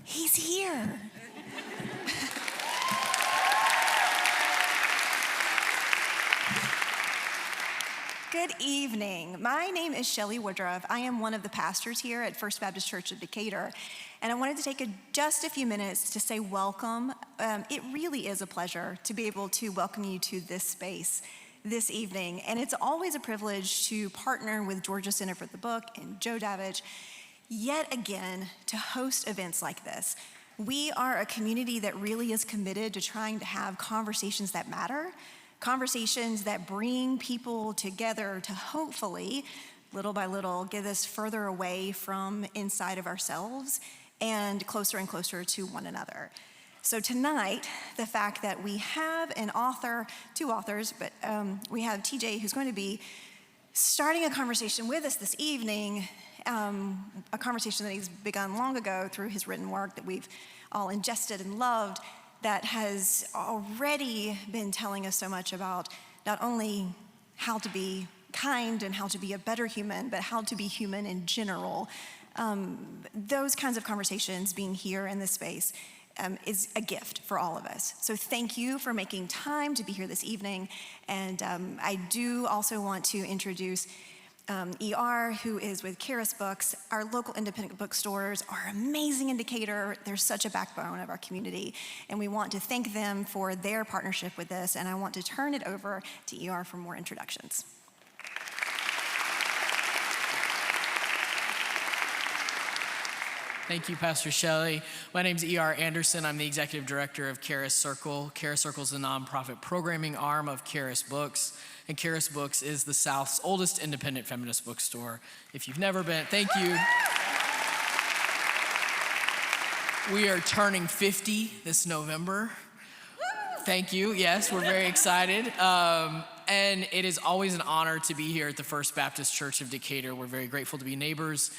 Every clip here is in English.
He's here. Good evening. My name is Shelley Woodruff. I am one of the pastors here at First Baptist Church of Decatur, and I wanted to take just a few minutes to say welcome. It really is a pleasure to be able to welcome you to this space this evening, and it's always a privilege to partner with Georgia Center for the Book and Joe Davich yet again to host events like this. We are a community that really is committed to trying to have conversations that matter, conversations that bring people together to hopefully, little by little, get us further away from inside of ourselves and closer to one another. So tonight, the fact that we have an author, two authors, but we have TJ who's going to be starting a conversation with us this evening, a conversation that he's begun long ago through his written work that we've all ingested and loved, that has already been telling us so much about not only how to be kind and how to be a better human, but how to be human in general. Those kinds of conversations being here in this space is a gift for all of us. So thank you for making time to be here this evening. And I do also want to introduce ER, who is with Karis Books. Our local independent bookstores are amazing in Decatur. They're such a backbone of our community, and we want to thank them for their partnership with this, and I want to turn it over to ER for more introductions. Thank you, Pastor Shelley. My name is E.R. Anderson. I'm the executive director of Karis Circle. Karis Circle is the nonprofit programming arm of Karis Books, and Karis Books is the South's oldest independent feminist bookstore. If you've never been, thank you. We are turning 50 this November. Thank you. Yes, we're very excited. And it is always an honor to be here at the First Baptist Church of Decatur. We're very grateful to be neighbors.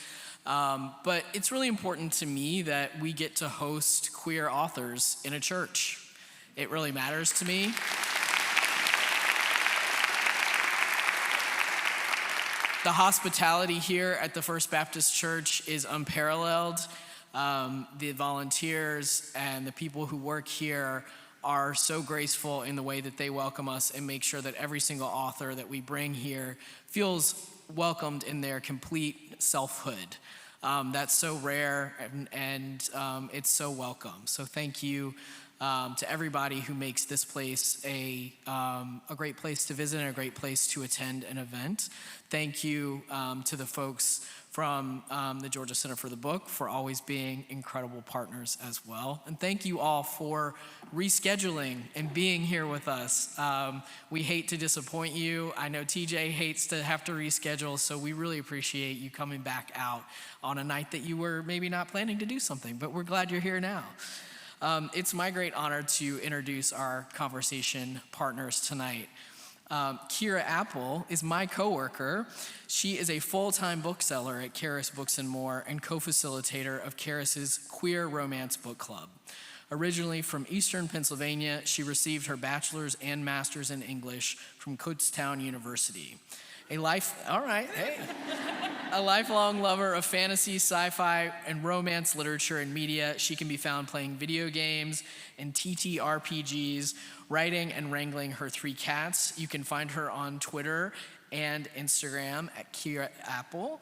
But it's really important to me that we get to host queer authors in a church. It really matters to me. The hospitality here at the First Baptist Church is unparalleled. The volunteers and the people who work here are so graceful in the way that they welcome us and make sure that every single author that we bring here feels welcomed in their complete selfhood. That's so rare and it's so welcome. So thank you to everybody who makes this place a great place to visit and a great place to attend an event. Thank you to the folks from the Georgia Center for the Book for always being incredible partners as well. And thank you all for rescheduling and being here with us. We hate to disappoint you. I know TJ hates to have to reschedule, so we really appreciate you coming back out on a night that you were maybe not planning to do something, but we're glad you're here now. It's my great honor to introduce our conversation partners tonight. Kira Apple is my coworker. She is a full-time bookseller at Karis Books and More and co-facilitator of Karis's Queer Romance Book Club. Originally from Eastern Pennsylvania, she received her bachelor's and master's in English from Kutztown University. A lifelong lover of fantasy, sci-fi, and romance literature and media, she can be found playing video games and TTRPGs, writing and wrangling her 3 cats. You can find her on Twitter and Instagram at Kira Apple.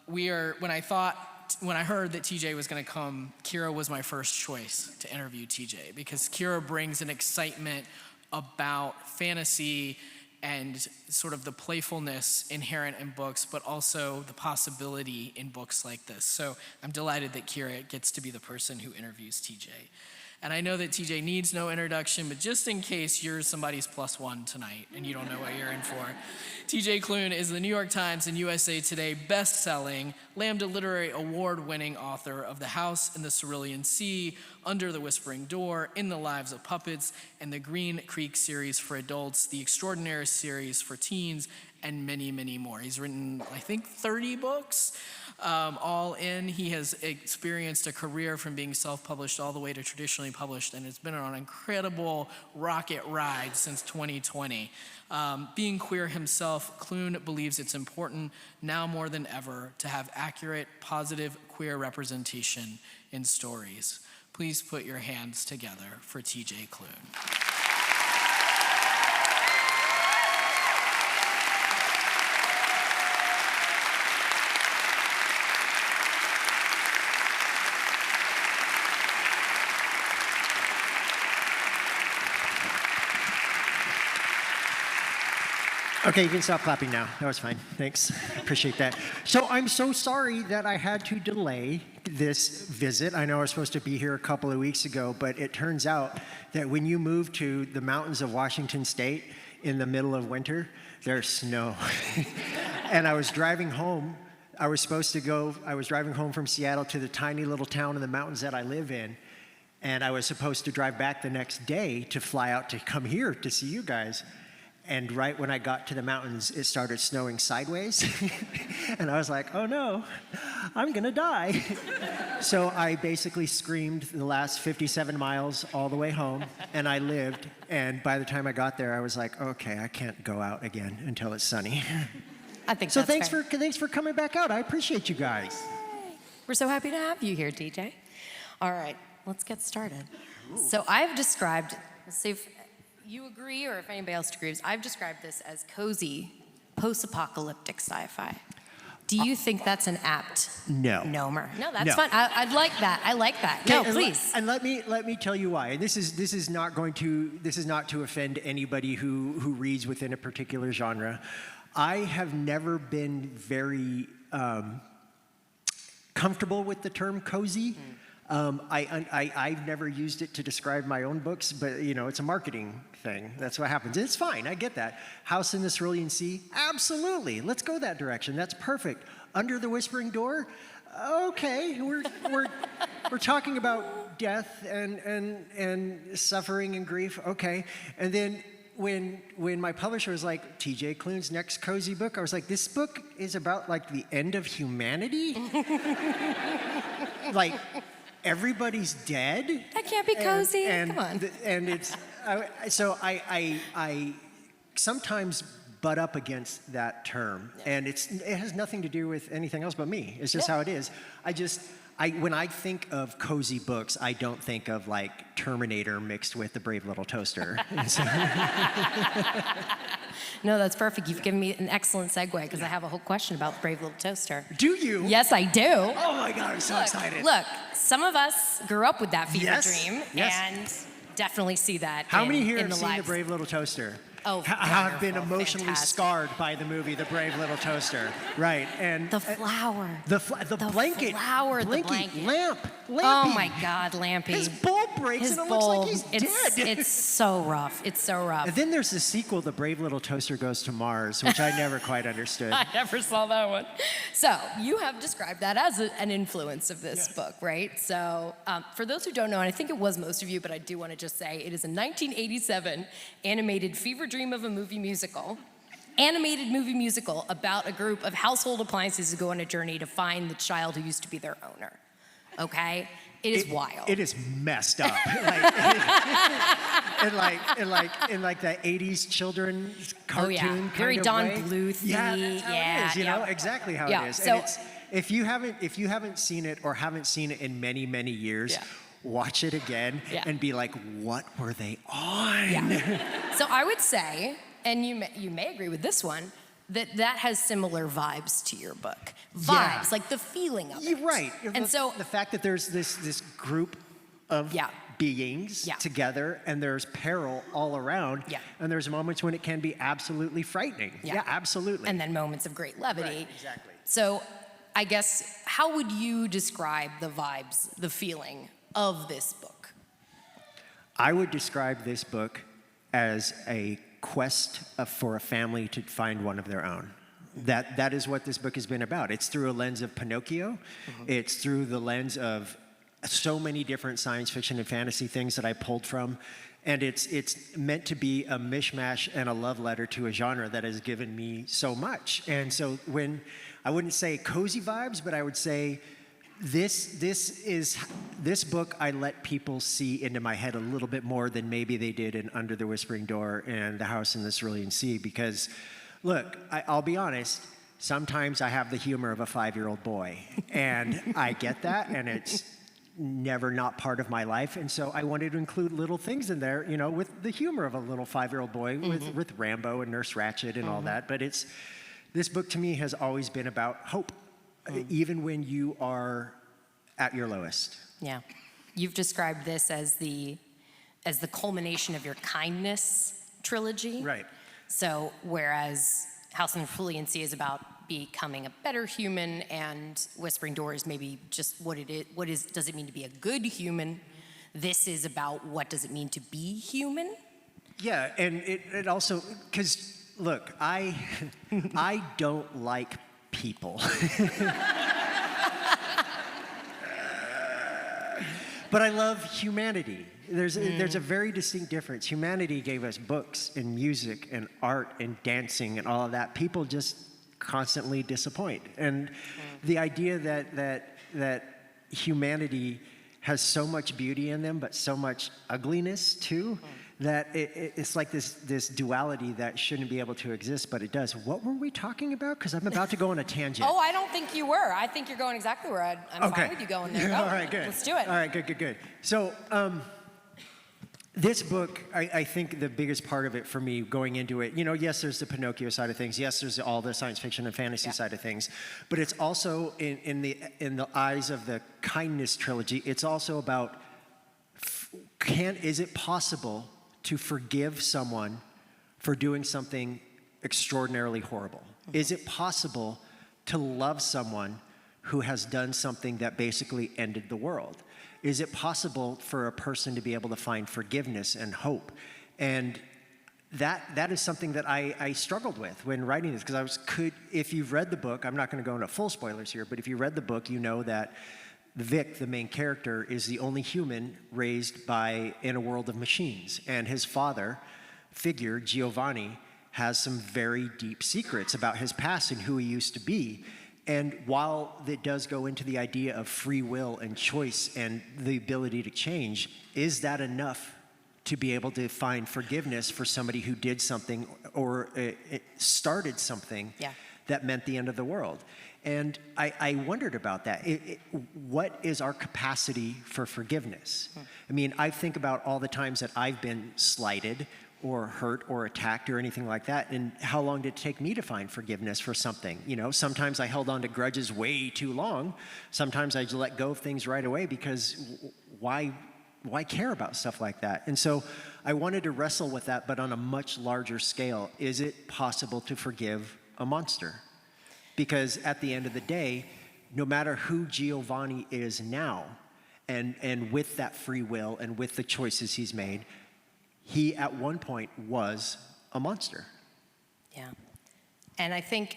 When I heard that TJ was gonna come, Kira was my first choice to interview TJ because Kira brings an excitement about fantasy and sort of the playfulness inherent in books, but also the possibility in books like this. So I'm delighted that Kira gets to be the person who interviews TJ. And I know that TJ needs no introduction, but just in case you're somebody's +1 tonight and you don't know what you're in for, TJ Klune is the New York Times and USA Today best-selling Lambda Literary Award-winning author of The House in the Cerulean Sea, Under the Whispering Door, In the Lives of Puppets, and the Green Creek series for adults, the Extraordinary series for teens, and many, many more. He's written, I think, 30 books. All in, he has experienced a career from being self-published all the way to traditionally published, and it's been on an incredible rocket ride since 2020. Being queer himself, Klune believes it's important now more than ever to have accurate, positive queer representation in stories. Please put your hands together for TJ Klune. Okay, you can stop clapping now. That was fine. Thanks. Appreciate that. So I'm so sorry that I had to delay this visit. I know I was supposed to be here a couple of weeks ago, but it turns out that when you move to the mountains of Washington State in the middle of winter, there's snow. And I was driving home. I was driving home from Seattle to the tiny little town in the mountains that I live in. And I was supposed to drive back the next day to fly out to come here to see you guys. And right when I got to the mountains, it started snowing sideways. And I was like, oh no, I'm gonna die. So I basically screamed the last 57 miles all the way home, and I lived. And by the time I got there, I was like, okay, I can't go out again until it's sunny. I think so. That's Thanks for coming back out. I appreciate you guys. We're so happy to have you here, DJ. All right, let's get started. So I've described, let's see if you agree or if anybody else agrees, I've described this as cozy, post-apocalyptic sci-fi. Do you think that's an apt nomer? No, that's fine. I'd like that. I like that. No, please. And let me tell you why. And this is not to offend anybody who reads within a particular genre. I have never been very comfortable with the term cozy. I've never used it to describe my own books, but it's a marketing thing. That's what happens. It's fine. I get that. House in the Cerulean Sea? Absolutely. Let's go that direction. That's perfect. Under the Whispering Door? Okay. We're talking about death and suffering and grief. Okay. And then when my publisher was like, TJ Klune's next cozy book, I was like, this book is about like the end of humanity? Like, everybody's dead. That can't be cozy. Come on. And it's so I sometimes butt up against that term, and it has nothing to do with anything else but me. It's just how it is. When I think of cozy books, I don't think of like Terminator mixed with The Brave Little Toaster. No, that's perfect. You've given me an excellent segue because I have a whole question about The Brave Little Toaster. Do you? Yes, I do. Oh my God, I'm so excited. Look, some of us grew up with that fever dream, yes. And definitely see that. How many here in have the seen lives? The Brave Little Toaster? Oh, have been wonderful, emotionally fantastic. scarred by the movie The Brave Little Toaster, right? And The flower. the blanket, flower, Blinky, the blanket. Lampy. Oh my God, Lampy. His bulb breaks His and it bulb. looks like he's dead. It's so rough. It's so rough. And then there's the sequel, The Brave Little Toaster Goes to Mars, which I never quite understood. I never saw that one. So you have described that as an influence of this book, right? So for those who don't know, and I think it was most of you, but I do want to just say it is a 1987 animated fever dream of a animated movie musical about a group of household appliances who go on a journey to find the child who used to be their owner. Okay? It is wild. It is messed up. in like that 80s children's cartoon kind of Very Don way. Bluth-y. Yeah, that's how it is, know, exactly how it is. So, and if you haven't seen it or haven't seen it in many, many years, watch it again and be like, what were they on? Yeah. So I would say, and you may agree with this one, that has similar vibes to your book. Vibes, like the feeling of it. You're right. And so the fact that there's this group of beings together, and there's peril all around, and there's moments when it can be absolutely frightening. Yeah, absolutely. And then moments of great levity. Right, exactly. So I guess, how would you describe the vibes, the feeling of this book? I would describe this book as a quest for a family to find one of their own. That is what this book has been about. It's through a lens of Pinocchio. It's through the lens of so many different science fiction and fantasy things that I pulled from. And it's meant to be a mishmash and a love letter to a genre that has given me so much. And so when, I wouldn't say cozy vibes, but I would say this book, I let people see into my head a little bit more than maybe they did in Under the Whispering Door and The House in the Cerulean Sea. Because, look, I'll be honest, sometimes I have the humor of a 5-year-old boy. And I get that, and it's never not part of my life. And so I wanted to include little things in there, you know, with the humor of a little 5-year-old boy, with Rambo and Nurse Ratched and all that. But this book to me has always been about hope, even when you are at your lowest. Yeah. You've described this as the culmination of your kindness trilogy. Right. So whereas House in the Cerulean Sea is about becoming a better human, and Whispering Door is maybe just what does it mean to be a good human? This is about what does it mean to be human? Yeah, and it also, because look, I don't like people. But I love humanity. There's a very distinct difference. Humanity gave us books and music and art and dancing and all of that. People just constantly disappoint. And the idea that humanity has so much beauty in them, but so much ugliness too, that it's like this duality that shouldn't be able to exist, but it does. What were we talking about? Because I'm about to go on a tangent. Oh, I don't think you were. I think you're going exactly where I'm fine with you going there. All right, good. Let's do it. All right, good. So this book, I think the biggest part of it for me going into it, you know, yes, there's the Pinocchio side of things. Yes, there's all the science fiction and fantasy side of things. But it's also, in the eyes of the kindness trilogy, it's also about, is it possible to forgive someone for doing something extraordinarily horrible? Is it possible to love someone who has done something that basically ended the world? Is it possible for a person to be able to find forgiveness and hope? And that is something that I struggled with when writing this, because if you've read the book, I'm not going to go into full spoilers here, but if you read the book, you know that Vic, the main character, is the only human raised in a world of machines. And his father figure, Giovanni, has some very deep secrets about his past and who he used to be. And while it does go into the idea of free will and choice and the ability to change, is that enough to be able to find forgiveness for somebody who did something or started something that meant the end of the world? And I wondered about that. What is our capacity for forgiveness? I mean, I think about all the times that I've been slighted or hurt or attacked or anything like that, and how long did it take me to find forgiveness for something? You know, sometimes I held on to grudges way too long. Sometimes I just let go of things right away, because why care about stuff like that? And so I wanted to wrestle with that, but on a much larger scale. Is it possible to forgive a monster? Because at the end of the day, no matter who Giovanni is now, and with that free will and with the choices he's made, he at one point was a monster. Yeah. And I think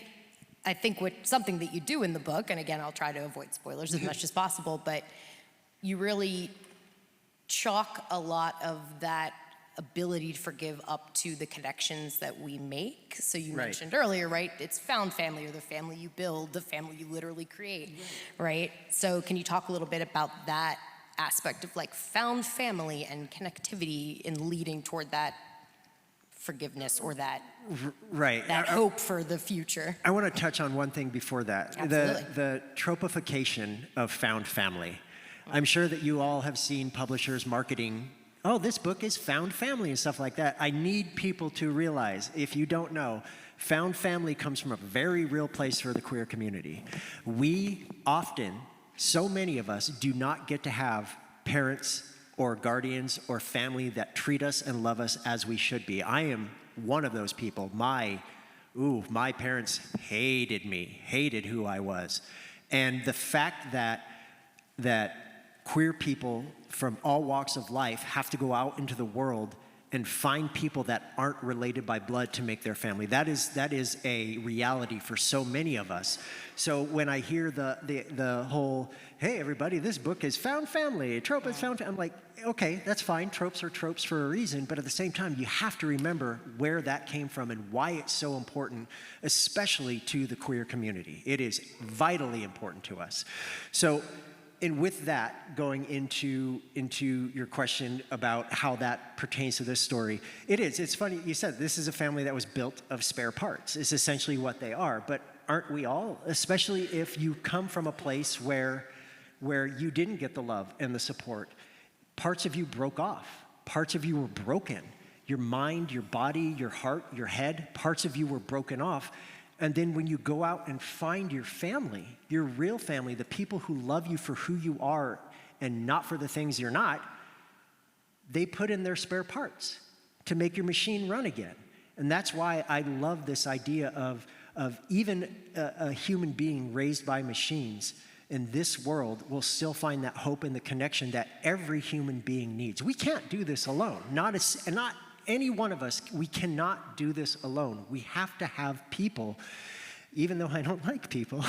something that you do in the book, and again, I'll try to avoid spoilers as much as possible, but you really chalk a lot of that ability to forgive up to the connections that we make. So you mentioned earlier, right? It's found family, or the family you build, the family you literally create, right? So can you talk a little bit about that aspect of like found family and connectivity in leading toward that forgiveness or that that hope for the future? I want to touch on one thing before that. Absolutely. The tropification of found family. I'm sure that you all have seen publishers marketing, oh, this book is found family and stuff like that. I need people to realize, if you don't know, found family comes from a very real place for the queer community. We often, so many of us, do not get to have parents or guardians or family that treat us and love us as we should be. I am one of those people. My parents hated me, hated who I was. And the fact that queer people from all walks of life have to go out into the world and find people that aren't related by blood to make their family. That is a reality for so many of us. So when I hear the whole, hey everybody, this book is found family, a trope is found family, I'm like, okay, that's fine, tropes are tropes for a reason, but at the same time, you have to remember where that came from and why it's so important, especially to the queer community. It is vitally important to us. So, and with that, going into your question about how that pertains to this story, it's funny, you said this is a family that was built of spare parts. It's essentially what they are, but aren't we all? Especially if you come from a place where you didn't get the love and the support. Parts of you broke off. Parts of you were broken. Your mind, your body, your heart, your head, parts of you were broken off. And then when you go out and find your family, your real family, the people who love you for who you are and not for the things you're not, they put in their spare parts to make your machine run again. And that's why I love this idea of even a human being raised by machines in this world will still find that hope and the connection that every human being needs. We can't do this alone. Not any one of us, we cannot do this alone. We have to have people, even though I don't like people,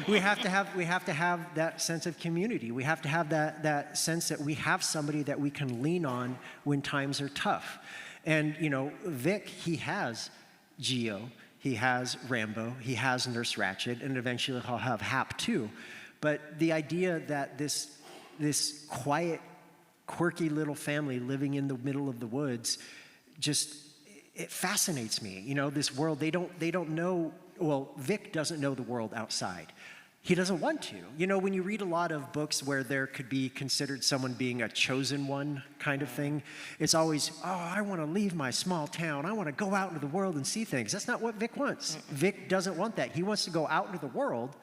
we have to have that sense of community. We have to have that sense that we have somebody that we can lean on when times are tough. And, you know, Vic, he has Geo, he has Rambo, he has Nurse Ratched, and eventually he'll have Hap too. But the idea that this quiet, quirky little family living in the middle of the woods, it fascinates me. You know, this world, they don't know, well, Vic doesn't know the world outside. He doesn't want to. You know, when you read a lot of books where there could be considered someone being a chosen one kind of thing, it's always, oh, I want to leave my small town. I want to go out into the world and see things. That's not what Vic wants. Vic doesn't want that. He wants to go out into the world,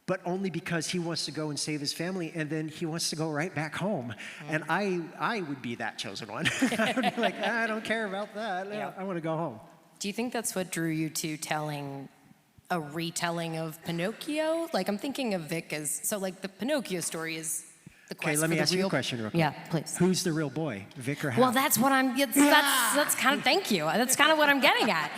but only because he wants to go and save his family, and then he wants to go right back home. And I would be that chosen one. I would be like, I don't care about that. Yeah. I want to go home. Do you think that's what drew you to telling a retelling of Pinocchio? Like, I'm thinking of Vic as, so like the Pinocchio story is the quest Okay, let me ask you a question real quick. Yeah, please. Who's the real boy, Vic or Hap? Well, that's what that's kind of, thank you. That's kind of what I'm getting at.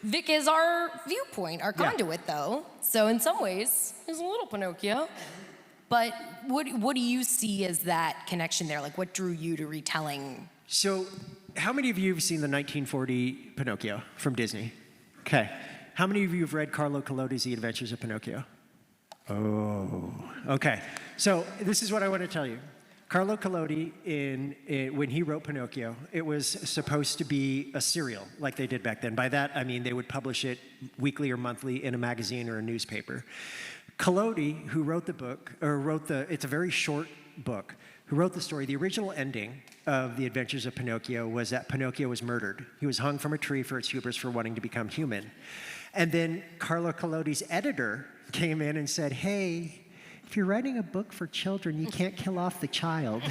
Vic is our viewpoint, our conduit, though. So in some ways, he's a little Pinocchio. But what do you see as that connection there? Like, what drew you to retelling? So, how many of you have seen the 1940 Pinocchio from Disney? Okay. How many of you have read Carlo Collodi's The Adventures of Pinocchio? Oh, okay. So, this is what I want to tell you. Carlo Collodi, when he wrote Pinocchio, it was supposed to be a serial, like they did back then. By that, I mean they would publish it weekly or monthly in a magazine or a newspaper. Collodi, who wrote the book, it's a very short book, who wrote the story, the original ending of The Adventures of Pinocchio was that Pinocchio was murdered. He was hung from a tree for its hubris for wanting to become human. And then Carlo Collodi's editor came in and said, hey, if you're writing a book for children, you can't kill off the child.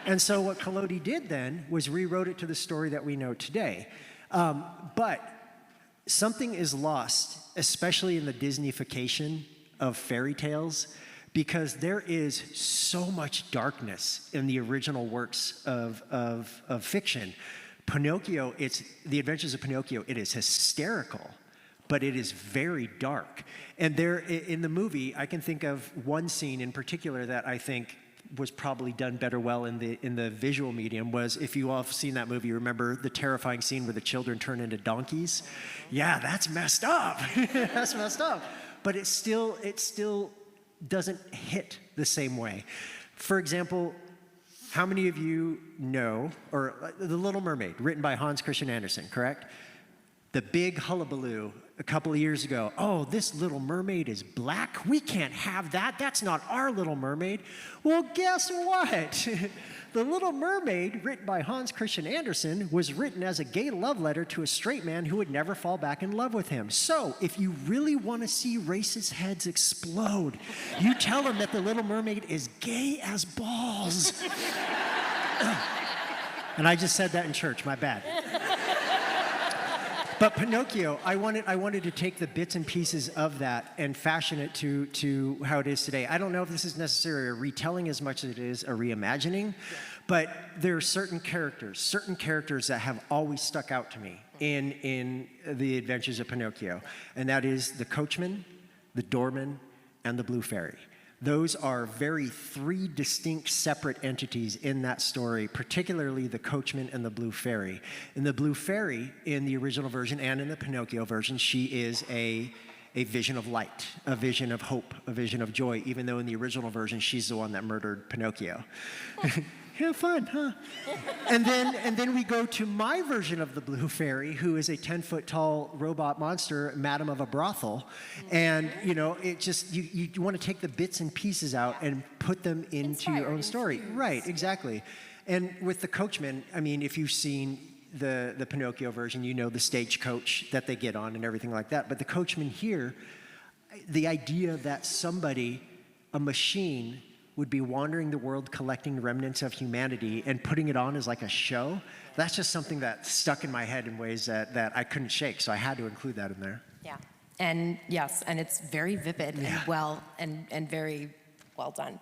And so what Collodi did then was rewrote it to the story that we know today. But something is lost, especially in the Disneyfication of fairy tales, because there is so much darkness in the original works of fiction. Pinocchio, it's The Adventures of Pinocchio, it is hysterical, but it is very dark. And there, in the movie, I can think of one scene in particular that I think was probably done better well in the visual medium was, if you all have seen that movie, remember the terrifying scene where the children turn into donkeys? Yeah, that's messed up. That's messed up. But it still doesn't hit the same way. For example, how many of you know, or The Little Mermaid, written by Hans Christian Andersen, correct? The big hullabaloo a couple of years ago, oh, this Little Mermaid is black? We can't have that. That's not our Little Mermaid. Well, guess what? The Little Mermaid, written by Hans Christian Andersen, was written as a gay love letter to a straight man who would never fall back in love with him. So, if you really want to see racist heads explode, you tell them that the Little Mermaid is gay as balls. And I just said that in church, my bad. But Pinocchio, I wanted to take the bits and pieces of that and fashion it to how it is today. I don't know if this is necessarily a retelling as much as it is a reimagining, But there are certain characters that have always stuck out to me in the Adventures of Pinocchio, and that is the coachman, the doorman, and the blue fairy. Those are three distinct separate entities in that story, particularly the coachman and the blue fairy. And the blue fairy, in the original version and in the Pinocchio version, she is a vision of light, a vision of hope, a vision of joy, even though in the original version, she's the one that murdered Pinocchio. Yeah, fun, huh? And then we go to my version of the blue fairy, who is a 10-foot tall robot monster, madam of a brothel. And, it just, you want to take the bits and pieces out and put them into your own story. Right, exactly. And with the coachman, I mean, if you've seen the Pinocchio version, you know the stagecoach that they get on and everything like that. But the coachman here, the idea that a machine, would be wandering the world collecting remnants of humanity and putting it on as like a show, that's just something that stuck in my head in ways that I couldn't shake, so I had to include that in there. Yeah, and yes, and it's very vivid and very well done.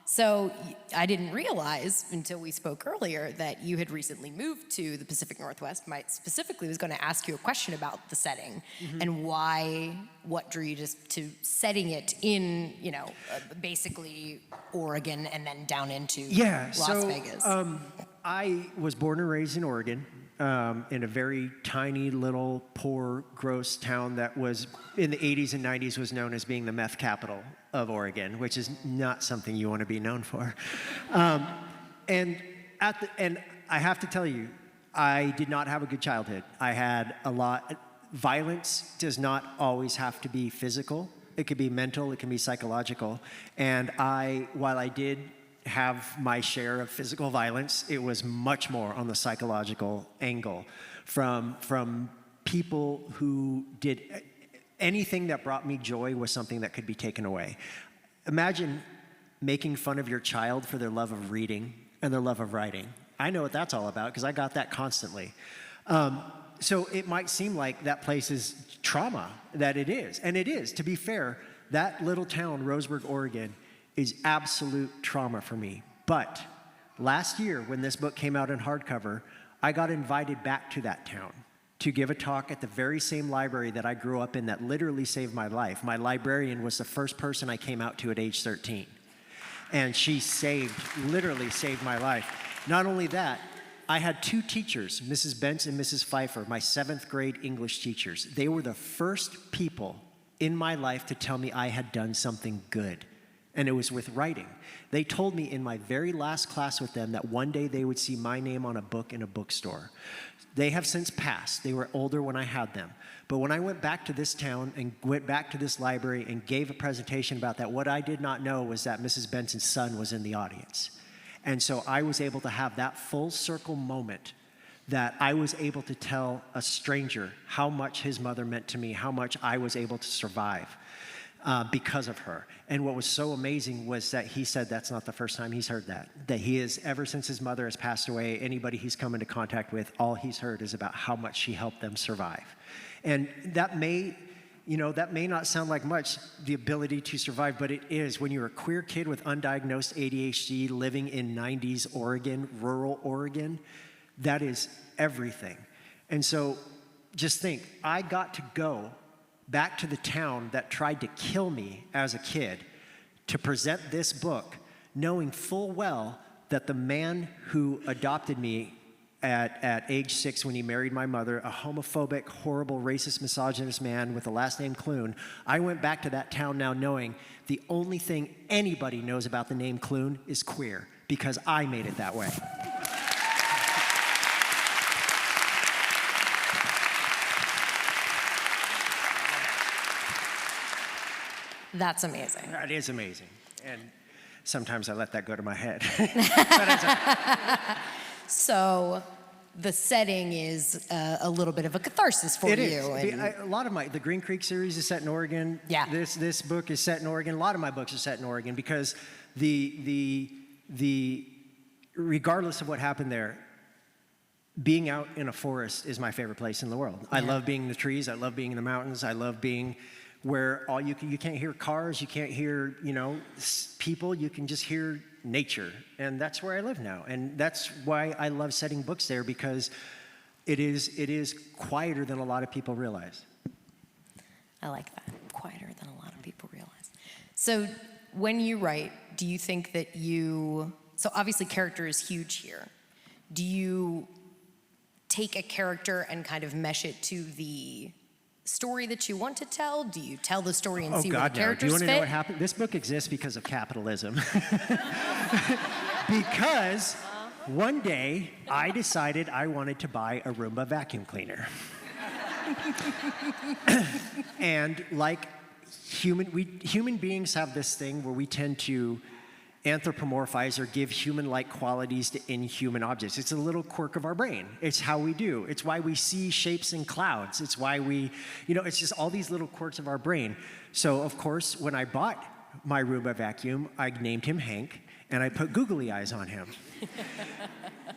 So I didn't realize until we spoke earlier that you had recently moved to the Pacific Northwest. I specifically was going to ask you a question about the setting and what drew you to setting it in, basically Oregon and then down into Las Vegas. I was born and raised in Oregon. In a very tiny little poor gross town that was in the 80s and 90s was known as being the meth capital of Oregon, which is not something you want to be known for. And I have to tell you, I did not have a good childhood. I had a lot. Violence does not always have to be physical. It could be mental, it can be psychological. And while I did have my share of physical violence, it was much more on the psychological angle from people who did anything that brought me joy was something that could be taken away. Imagine making fun of your child for their love of reading and their love of writing. I know what that's all about because I got that constantly. So it might seem like that place is trauma, that it is. And it is. To be fair, that little town, Roseburg, Oregon, is absolute trauma for me. But last year, when this book came out in hardcover, I got invited back to that town to give a talk at the very same library that I grew up in that literally saved my life. My librarian was the first person I came out to at age 13. And she literally saved my life. Not only that, I had two teachers, Mrs. Bentz and Mrs. Pfeiffer, my 7th grade English teachers. They were the first people in my life to tell me I had done something good. And it was with writing. They told me in my very last class with them that one day they would see my name on a book in a bookstore. They have since passed. They were older when I had them. But when I went back to this town and went back to this library and gave a presentation about that, what I did not know was that Mrs. Benson's son was in the audience. And so I was able to have that full circle moment that I was able to tell a stranger how much his mother meant to me, how much I was able to survive. Because of her. And what was so amazing was that he said that's not the first time he's heard that. That he is, ever since his mother has passed away, anybody he's come into contact with, all he's heard is about how much she helped them survive. And that may not sound like much, the ability to survive, but it is. When you're a queer kid with undiagnosed ADHD living in 90s Oregon, rural Oregon, that is everything. And so just think, I got to go back to the town that tried to kill me as a kid to present this book, knowing full well that the man who adopted me at age 6 when he married my mother, a homophobic, horrible, racist, misogynist man with the last name Klune, I went back to that town now knowing the only thing anybody knows about the name Klune is queer, because I made it that way. That's amazing. That is amazing. And sometimes I let that go to my head. So the setting is a little bit of a catharsis for you. It is. A lot of the Green Creek series is set in Oregon. Yeah. This book is set in Oregon. A lot of my books are set in Oregon because regardless of what happened there, being out in a forest is my favorite place in the world. Yeah. I love being in the trees. I love being in the mountains. I love being where you can't hear cars, you can't hear, people, you can just hear nature, and that's where I live now. And that's why I love setting books there, because it is quieter than a lot of people realize. I like that. Quieter than a lot of people realize. So when you write, do you think that so obviously character is huge here. Do you take a character and kind of mesh it to the story that you want to tell? Do you tell the story and see where the characters fit? Do you want to know what happened? This book exists because of capitalism. Because one day I decided I wanted to buy a Roomba vacuum cleaner. And like human beings have this thing where we tend to anthropomorphize or give human-like qualities to inhuman objects. It's a little quirk of our brain. It's how we do. It's why we see shapes in clouds. It's why it's just all these little quirks of our brain. So, of course, when I bought my Roomba vacuum, I named him Hank, and I put googly eyes on him.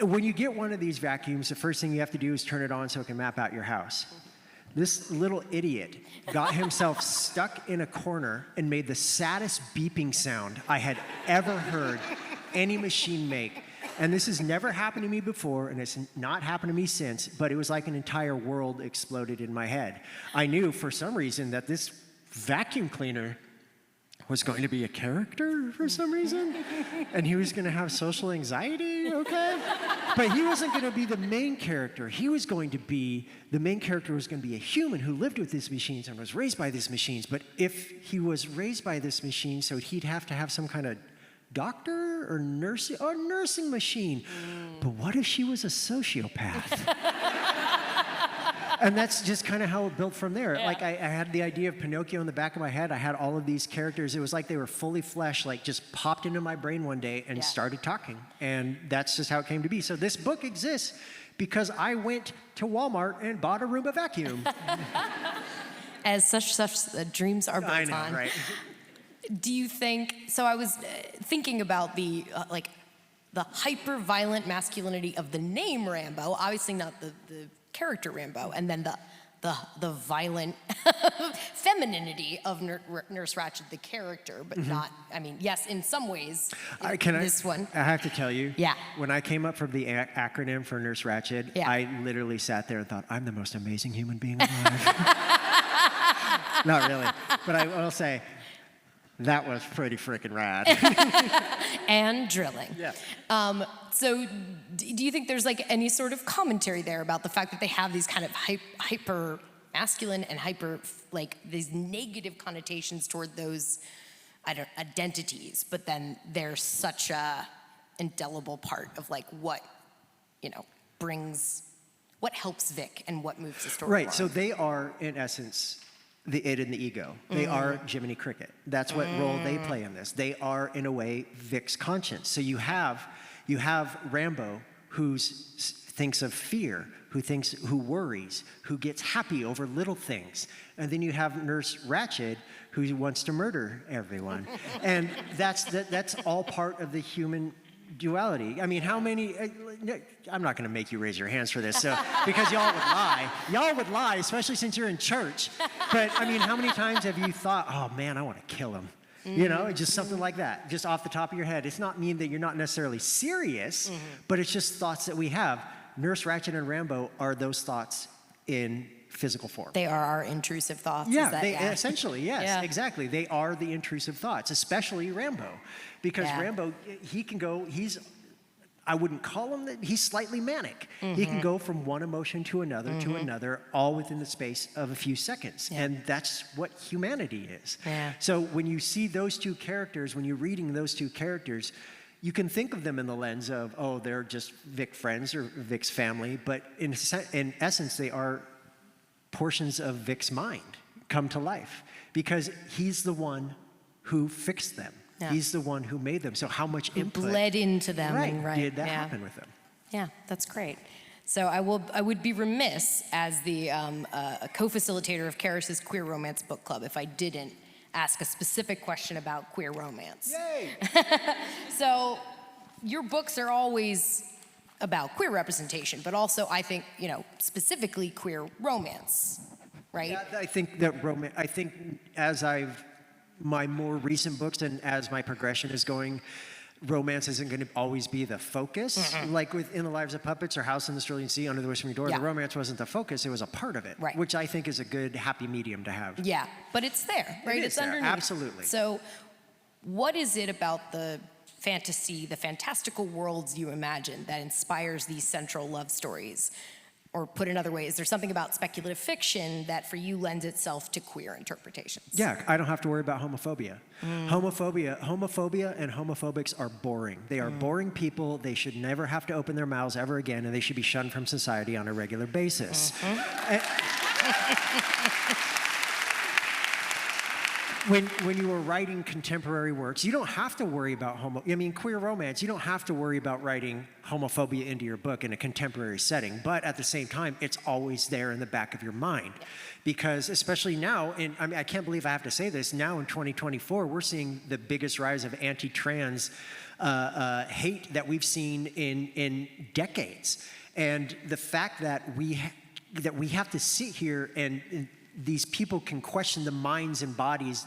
When you get one of these vacuums, the first thing you have to do is turn it on so it can map out your house. This little idiot got himself stuck in a corner and made the saddest beeping sound I had ever heard any machine make. And this has never happened to me before, and it's not happened to me since, but it was like an entire world exploded in my head. I knew for some reason that this vacuum cleaner was going to be a character for some reason, and he was going to have social anxiety, okay? But he wasn't going to be the main character. The main character was going to be a human who lived with these machines and was raised by these machines. But if he was raised by this machine, so he'd have to have some kind of doctor or nursing machine. But what if she was a sociopath? And that's just kind of how it built from there. Yeah. Like I had the idea of Pinocchio in the back of my head. I had all of these characters. It was like they were fully fleshed, like just popped into my brain one day and started talking. And that's just how it came to be. So this book exists because I went to Walmart and bought a Roomba vacuum. As such dreams are built on. I know, right? Do you think, so I was thinking about the hyper-violent masculinity of the name Rambo, obviously not the character Rambo, and then the violent femininity of Nurse Ratched, the character, but not, yes, in some ways, this one. I have to tell you, Yeah. When I came up from the acronym for Nurse Ratched, Yeah. I literally sat there and thought, I'm the most amazing human being alive. Not really, but I will say, that was pretty freaking rad. And drilling. Yeah. So do you think there's like any sort of commentary there about the fact that they have these kind of hyper masculine and hyper, like these negative connotations toward those identities, but then they're such a indelible part of like what helps Vic and what moves the story Right, along. so they are, in essence, the id and the ego. They are Jiminy Cricket. That's what role they play in this. They are, in a way, Vic's conscience. So you have Rambo, who thinks of fear, who worries, who gets happy over little things. And then you have Nurse Ratched, who wants to murder everyone. And that's all part of the human duality. I mean, how many, I'm not going to make you raise your hands for this, because y'all would lie. Y'all would lie, especially since you're in church. But I mean, how many times have you thought, oh man, I want to kill him? Just something like that, just off the top of your head. It's not mean that you're not necessarily serious, but it's just thoughts that we have. Nurse Ratched and Rambo are those thoughts in physical form. They are our intrusive thoughts. Yeah, essentially, yes, exactly. They are the intrusive thoughts, especially Rambo. Because Rambo, he can go, I wouldn't call him that, he's slightly manic. He can go from one emotion to another, all within the space of a few seconds. Yeah. And that's what humanity is. Yeah. So when you see those two characters, when you're reading those two characters, you can think of them in the lens of, oh, they're just Vic friends or Vic's family, but in essence, they are portions of Vic's mind come to life because he's the one who fixed them. Yeah. He's the one who made them. So how much input bled into them. did that happen with them? Yeah, that's great. So I would be remiss as the co-facilitator of Karis's Queer Romance Book Club if I didn't ask a specific question about queer romance. Yay! So your books are always about queer representation, but also I think, specifically queer romance, right? Yeah, I think that as my more recent books and as my progression is going, romance isn't going to always be the focus. Like within the Lives of Puppets or House in the Cerulean Sea, Under the Whispering Door, Yeah. the romance wasn't the focus, it was a part of it, Right. which I think is a good, happy medium to have. Yeah, but it's there, right? is It's there, underneath. absolutely. So, what is it about the fantasy, the fantastical worlds you imagine that inspires these central love stories? Or put another way, is there something about speculative fiction that for you lends itself to queer interpretations? Yeah, I don't have to worry about homophobia. Homophobia and homophobics are boring. They are boring people. They should never have to open their mouths ever again, and they should be shunned from society on a regular basis. When you are writing contemporary works, you don't have to worry about queer romance, you don't have to worry about writing homophobia into your book in a contemporary setting, but at the same time, it's always there in the back of your mind. Because especially now, I can't believe I have to say this, now in 2024, we're seeing the biggest rise of anti-trans hate that we've seen in decades. And the fact that we have to sit here and these people can question the minds and bodies,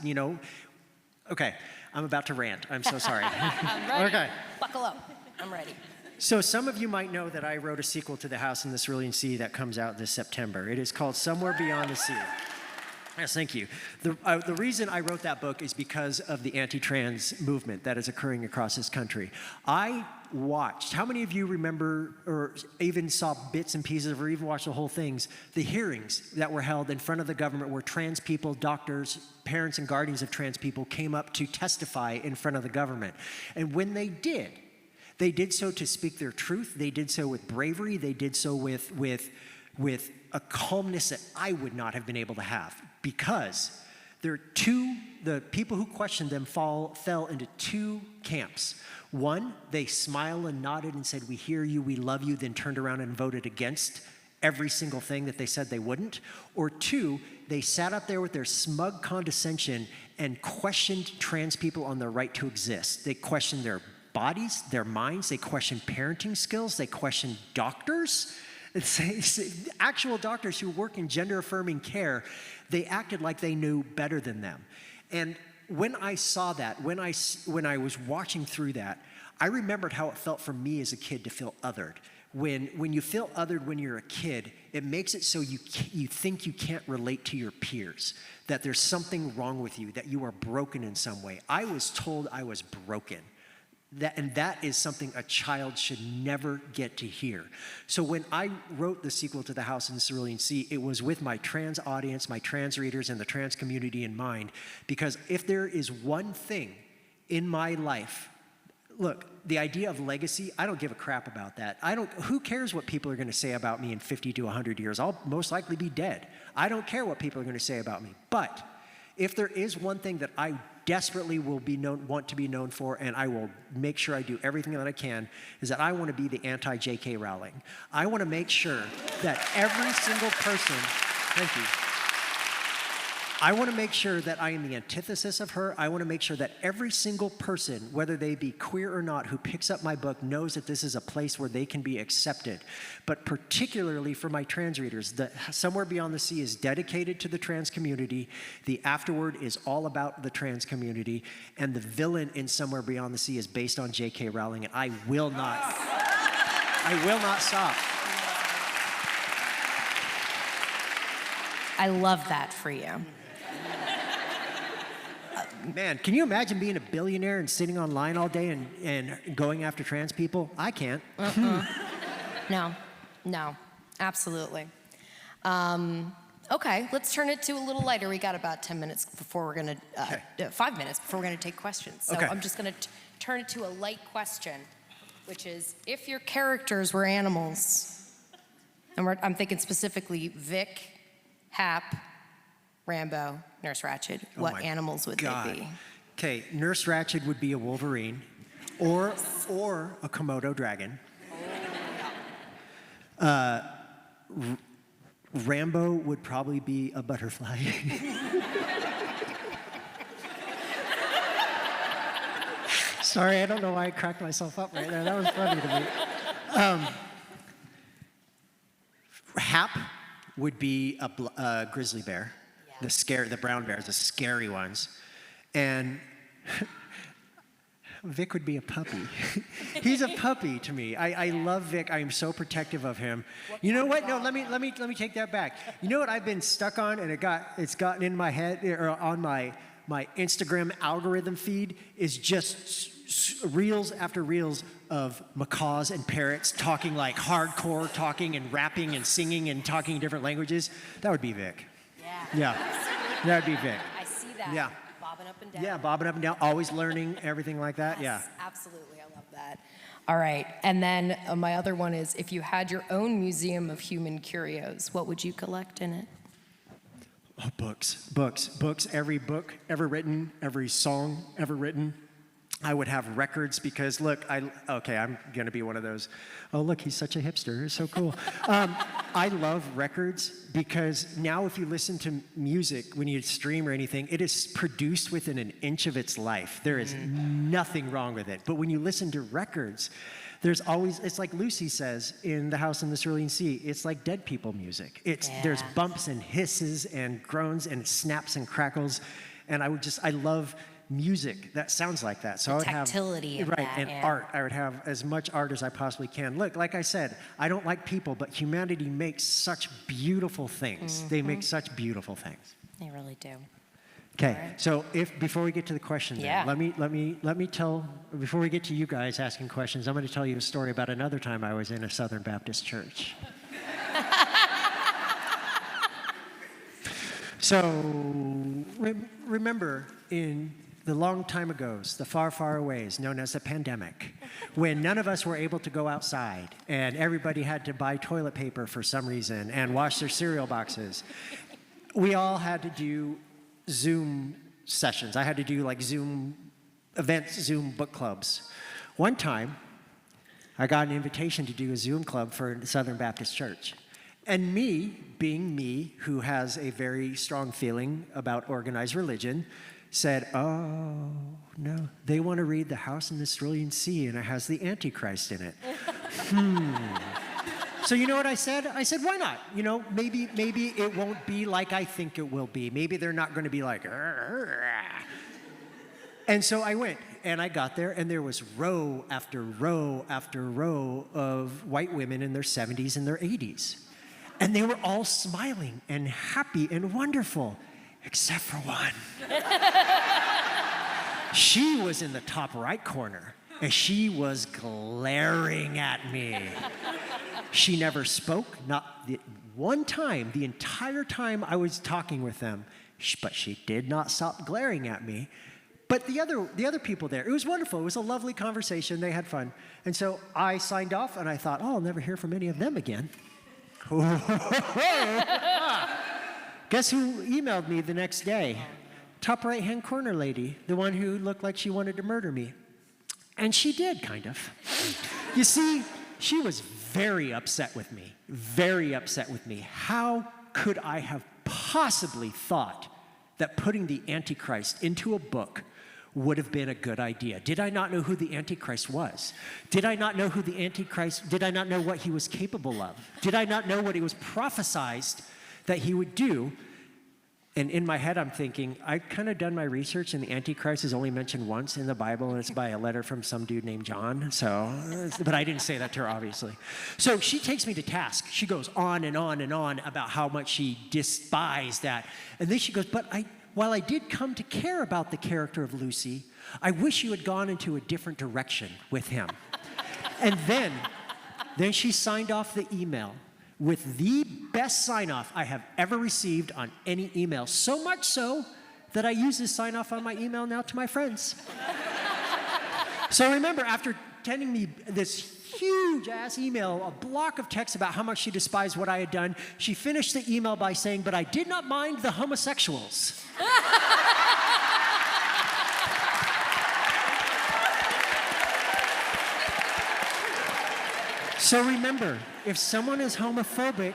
Okay, I'm about to rant. I'm so sorry. I'm ready. Okay. Buckle up. I'm ready. So some of you might know that I wrote a sequel to The House in the Cerulean Sea that comes out this September. It is called Somewhere Beyond the Sea. Yes, thank you. The reason I wrote that book is because of the anti-trans movement that is occurring across this country. I watched, how many of you remember or even saw bits and pieces or even watched the whole things, the hearings that were held in front of the government where trans people, doctors, parents and guardians of trans people came up to testify in front of the government. And when they did so to speak their truth. They did so with bravery. They did so with a calmness that I would not have been able to have, because the people who questioned them fell into two camps. One, they smiled and nodded and said, "We hear you, we love you," then turned around and voted against every single thing that they said they wouldn't. Or two, they sat up there with their smug condescension and questioned trans people on their right to exist. They questioned their bodies, their minds, they questioned parenting skills, they questioned doctors. Actual doctors who work in gender-affirming care, they acted like they knew better than them. And when I saw that, when I was watching through that, I remembered how it felt for me as a kid to feel othered. When you feel othered when you're a kid, it makes it so you think you can't relate to your peers, that there's something wrong with you, that you are broken in some way. I was told I was broken. That is something a child should never get to hear. So when I wrote the sequel to The House in the Cerulean Sea, it was with my trans audience, my trans readers, and the trans community in mind. Because if there is one thing in my life, look, the idea of legacy, I don't give a crap about that. Who cares what people are going to say about me in 50 to 100 years? I'll most likely be dead. I don't care what people are going to say about me. But if there is one thing that I desperately want to be known for, and I will make sure I do everything that I can, is that I want to be the anti-J.K. Rowling. I want to make sure that every single person, thank you. I want to make sure that I am the antithesis of her. I want to make sure that every single person, whether they be queer or not, who picks up my book knows that this is a place where they can be accepted. But particularly for my trans readers, the Somewhere Beyond the Sea is dedicated to the trans community. The afterword is all about the trans community. And the villain in Somewhere Beyond the Sea is based on J.K. Rowling. And I will not stop. I love that for you. Man, can you imagine being a billionaire and sitting online all day and going after trans people? I can't. No, absolutely. Okay, let's turn it to a little lighter. We got about 10 minutes before we're going to, 5 minutes before we're going to take questions. So Okay. I'm just going to turn it to a light question, which is, if your characters were animals, and I'm thinking specifically Vic, Hap, Rambo, Nurse Ratched, what my animals would God. they be? Okay, Nurse Ratched would be a Wolverine or a Komodo dragon. Rambo would probably be a butterfly. Sorry, I don't know why I cracked myself up right there. That was funny to me. Hap would be a grizzly bear. The brown bears, the scary ones. And Vic would be a puppy. He's a puppy to me. I love Vic. I am so protective of him. You know what? No, let me take that back. You know what I've been stuck on, and it's gotten in my head or on my Instagram algorithm feed is just reels after reels of macaws and parrots talking like hardcore, talking and rapping and singing and talking in different languages. That would be Vic. Yeah. That would be Vic. I see that. Yeah. Bobbing up and down. Yeah, bobbing up and down, always learning, everything like that. Yes, Yeah. absolutely. I love that. All right. And then my other one is, if you had your own museum of human curios, what would you collect in it? Oh, books. Every book ever written, every song ever written. I would have records because, look, I'm going to be one of those. Oh, look, he's such a hipster. It's so cool. I love records because now if you listen to music, when you stream or anything, it is produced within an inch of its life. There is nothing wrong with it. But when you listen to records, there's always, it's like Lucy says in The House in the Cerulean Sea, it's like dead people music. There's bumps and hisses and groans and snaps and crackles. And I love music that sounds like that. So I would have tactility of right, that, and yeah. art. I would have as much art as I possibly can. Look, like I said, I don't like people, but humanity makes such beautiful things. They make such beautiful things. They really do. Okay, All right. so before we get to the question, then, Yeah. let me tell, before we get to you guys asking questions, I'm going to tell you a story about another time I was in a Southern Baptist church. So remember in the long time ago's, the far, far aways, known as the pandemic, when none of us were able to go outside and everybody had to buy toilet paper for some reason and wash their cereal boxes, we all had to do Zoom sessions. I had to do like Zoom events, Zoom book clubs. One time, I got an invitation to do a Zoom club for Southern Baptist Church. And me, being me, who has a very strong feeling about organized religion, said, oh, no, they want to read The House in the Cerulean Sea, and it has the Antichrist in it. So you know what I said? I said, why not? You know, maybe it won't be like I think it will be. Maybe they're not going to be like, and so I went, and I got there, and there was row after row after row of white women in their 70s and their 80s. And they were all smiling and happy and wonderful, except for one. She was in the top right corner, and she was glaring at me. She never spoke, not one time, the entire time I was talking with them, but she did not stop glaring at me. But the other people there, it was wonderful. It was a lovely conversation. They had fun. And so I signed off, and I thought, oh, I'll never hear from any of them again. Guess who emailed me the next day? Top right-hand corner lady, the one who looked like she wanted to murder me. And she did, kind of. You see, she was very upset with me, very upset with me. How could I have possibly thought that putting the Antichrist into a book would have been a good idea? Did I not know who the Antichrist was? Did I not know did I not know what he was capable of? Did I not know what it was prophesized that he would do? And in my head, I'm thinking, I've kind of done my research, and the Antichrist is only mentioned once in the Bible, and it's by a letter from some dude named John. So, but I didn't say that to her, obviously. So she takes me to task. She goes on and on and on about how much she despised that. And then she goes, but while I did come to care about the character of Lucy, I wish you had gone into a different direction with him. And then she signed off the email with the best sign-off I have ever received on any email. So much so that I use this sign-off on my email now to my friends. So remember, after sending me this huge-ass email, a block of text about how much she despised what I had done, she finished the email by saying, but I did not mind the homosexuals. So remember, if someone is homophobic,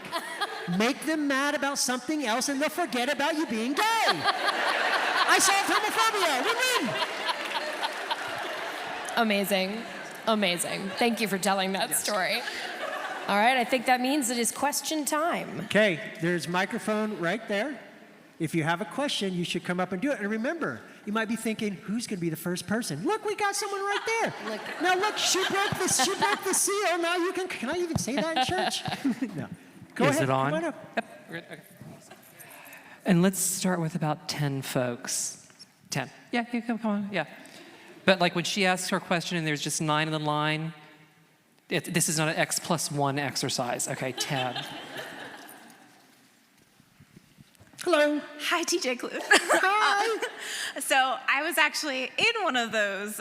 make them mad about something else and they'll forget about you being gay. I solved homophobia. Win-win. Amazing. Amazing. Thank you for telling that story. All right, I think that means it is question time. Okay, there's a microphone right there. If you have a question, you should come up and do it. And remember, you might be thinking, who's going to be the first person? Look, we got someone right there. Now look, she broke the seal. Now you can I even say that in church? No. Go ahead. Is it on? Come on up. Yep. Okay. And let's start with about 10 folks. 10. Yeah, come on. Yeah. But like when she asks her question and there's just 9 in the line, this is not an X+1 exercise. Okay, 10. Hello. Hi, TJ Klune. Hi. So I was actually in one of those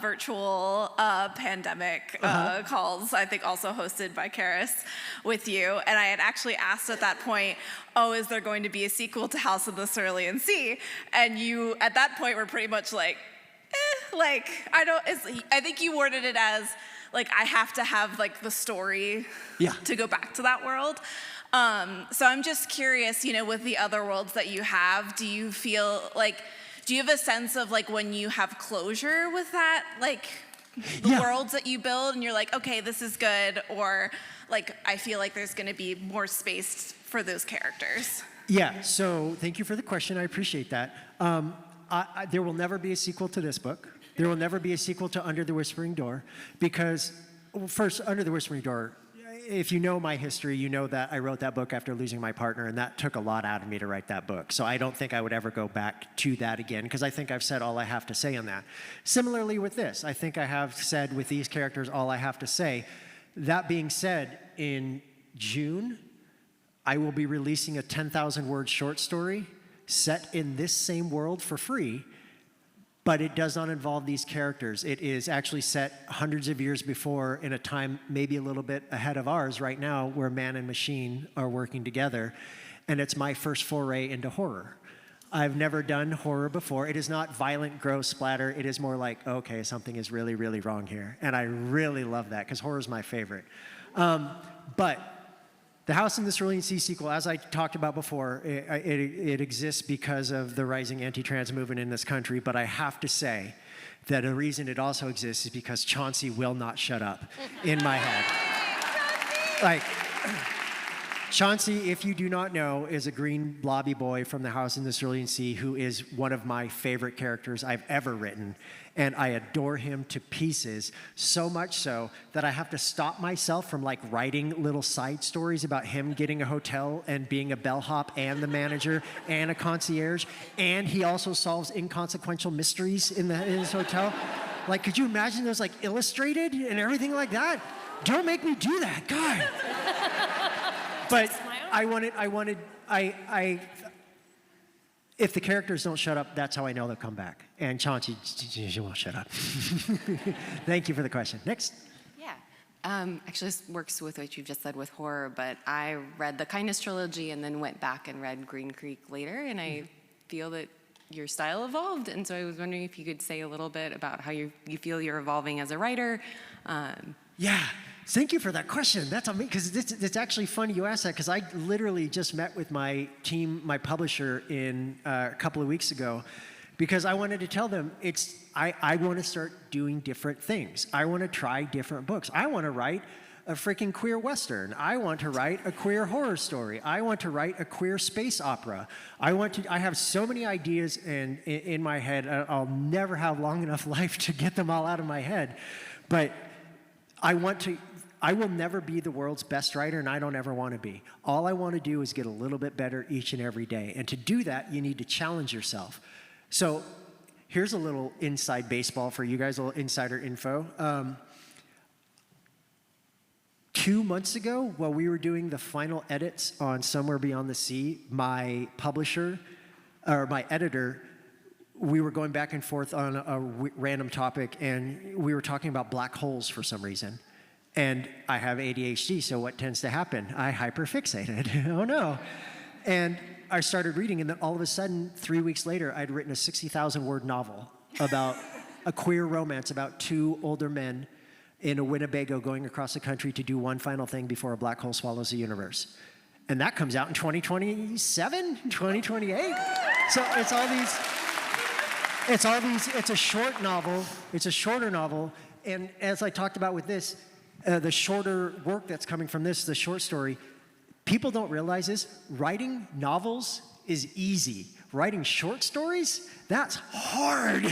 virtual pandemic calls, I think also hosted by Karis with you. And I had actually asked at that point, oh, is there going to be a sequel to House of the Cerulean Sea? And you, at that point, were pretty much like, I think you worded it as, like, I have to have, like, the story to go back to that world. So I'm just curious, with the other worlds that you have, do you feel like, do you have a sense of like when you have closure with that, like the worlds that you build and you're like, okay, this is good, or like, I feel like there's gonna be more space for those characters? Yeah, so thank you for the question, I appreciate that. There will never be a sequel to this book. There will never be a sequel to Under the Whispering Door because, first, Under the Whispering Door, if you know my history, you know that I wrote that book after losing my partner, and that took a lot out of me to write that book. So I don't think I would ever go back to that again, because I think I've said all I have to say on that. Similarly with this, I think I have said with these characters all I have to say. That being said, in June, I will be releasing a 10,000-word short story set in this same world for free, but it does not involve these characters. It is actually set hundreds of years before in a time maybe a little bit ahead of ours right now where man and machine are working together. And it's my first foray into horror. I've never done horror before. It is not violent, gross splatter. It is more like, okay, something is really, really wrong here. And I really love that because horror is my favorite. But the House in the Cerulean Sea sequel, as I talked about before, it exists because of the rising anti-trans movement in this country, but I have to say that the reason it also exists is because Chauncey will not shut up in my head. Like, Chauncey, if you do not know, is a green blobby boy from the House in the Cerulean Sea who is one of my favorite characters I've ever written. And I adore him to pieces, so much so that I have to stop myself from like writing little side stories about him getting a hotel and being a bellhop and the manager and a concierge. And he also solves inconsequential mysteries in his hotel. Like, could you imagine those like illustrated and everything like that? Don't make me do that, God. But if the characters don't shut up, that's how I know they'll come back. And Chauncey, she won't shut up. Thank you for the question. Next. Yeah. Actually, this works with what you've just said with horror, but I read the Kindness trilogy and then went back and read Green Creek later, and I feel that your style evolved. And so I was wondering if you could say a little bit about how you feel you're evolving as a writer. Yeah. Thank you for that question. That's amazing, because it's actually funny you asked that, because I literally just met with my team, my publisher, a couple of weeks ago, because I wanted to tell them I want to start doing different things. I want to try different books. I want to write a freaking queer Western. I want to write a queer horror story. I want to write a queer space opera. I have so many ideas in my head. I'll never have long enough life to get them all out of my head. But I will never be the world's best writer, and I don't ever want to be. All I want to do is get a little bit better each and every day. And to do that, you need to challenge yourself. So here's a little inside baseball for you guys, a little insider info. 2 months ago, while we were doing the final edits on Somewhere Beyond the Sea, my publisher, or my editor, we were going back and forth on a random topic, and we were talking about black holes for some reason. And I have ADHD, so what tends to happen? I hyperfixated. Oh no. And I started reading, and then all of a sudden, 3 weeks later, I'd written a 60,000-word novel about a queer romance about 2 older men in a Winnebago going across the country to do one final thing before a black hole swallows the universe. And that comes out in 2027, 2028. So it's a short novel, it's a shorter novel, and as I talked about with this, the shorter work that's coming from this, the short story, people don't realize this, writing novels is easy. writing short stories, that's hard.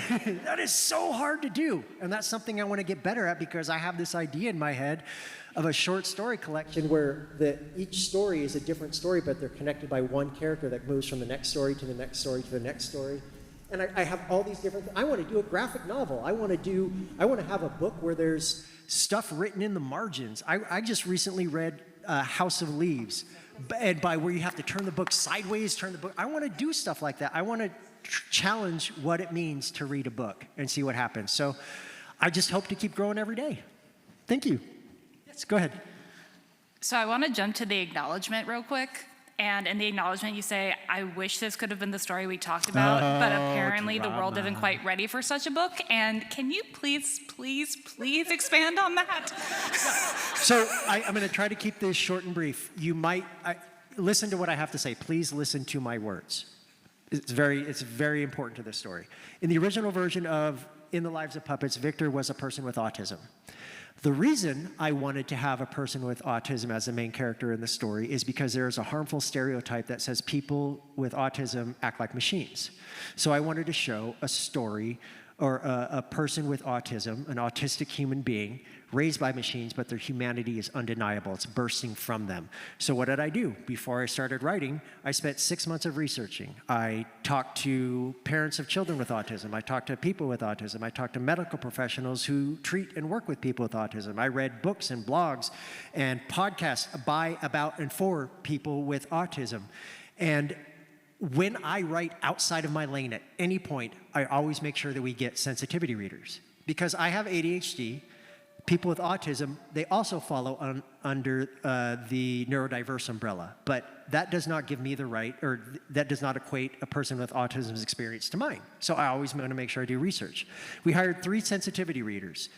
That is so hard to do. And that's something I want to get better at because I have this idea in my head of a short story collection where each story is a different story, but they're connected by one character that moves from the next story to the next story to the next story. And I have all these different, I want to do a graphic novel. I want to have a book where there's stuff written in the margins. I just recently read House of Leaves, and by where you have to turn the book sideways, I want to do stuff like that. I want to challenge what it means to read a book and see what happens. So I just hope to keep growing every day. Thank you. Yes, go ahead. So I want to jump to the acknowledgement real quick. And in the acknowledgement, you say, I wish this could have been the story we talked about, but apparently the world isn't quite ready for such a book. And can you please expand on that? So I'm going to try to keep this short and brief. Listen to what I have to say. Please listen to my words. It's very important to this story. In the original version of In the Lives of Puppets, Victor was a person with autism. The reason I wanted to have a person with autism as the main character in the story is because there is a harmful stereotype that says people with autism act like machines. So I wanted to show a story or a person with autism, an autistic human being, raised by machines, but their humanity is undeniable. It's bursting from them. So what did I do? Before I started writing, I spent 6 months of researching. I talked to parents of children with autism. I talked to people with autism. I talked to medical professionals who treat and work with people with autism. I read books and blogs and podcasts by, about, and for people with autism. And when I write outside of my lane at any point, I always make sure that we get sensitivity readers. Because I have ADHD, people with autism, they also follow under the neurodiverse umbrella. But that does not give me the right, or that does not equate a person with autism's experience to mine. So I always want to make sure I do research. We hired 3 sensitivity readers.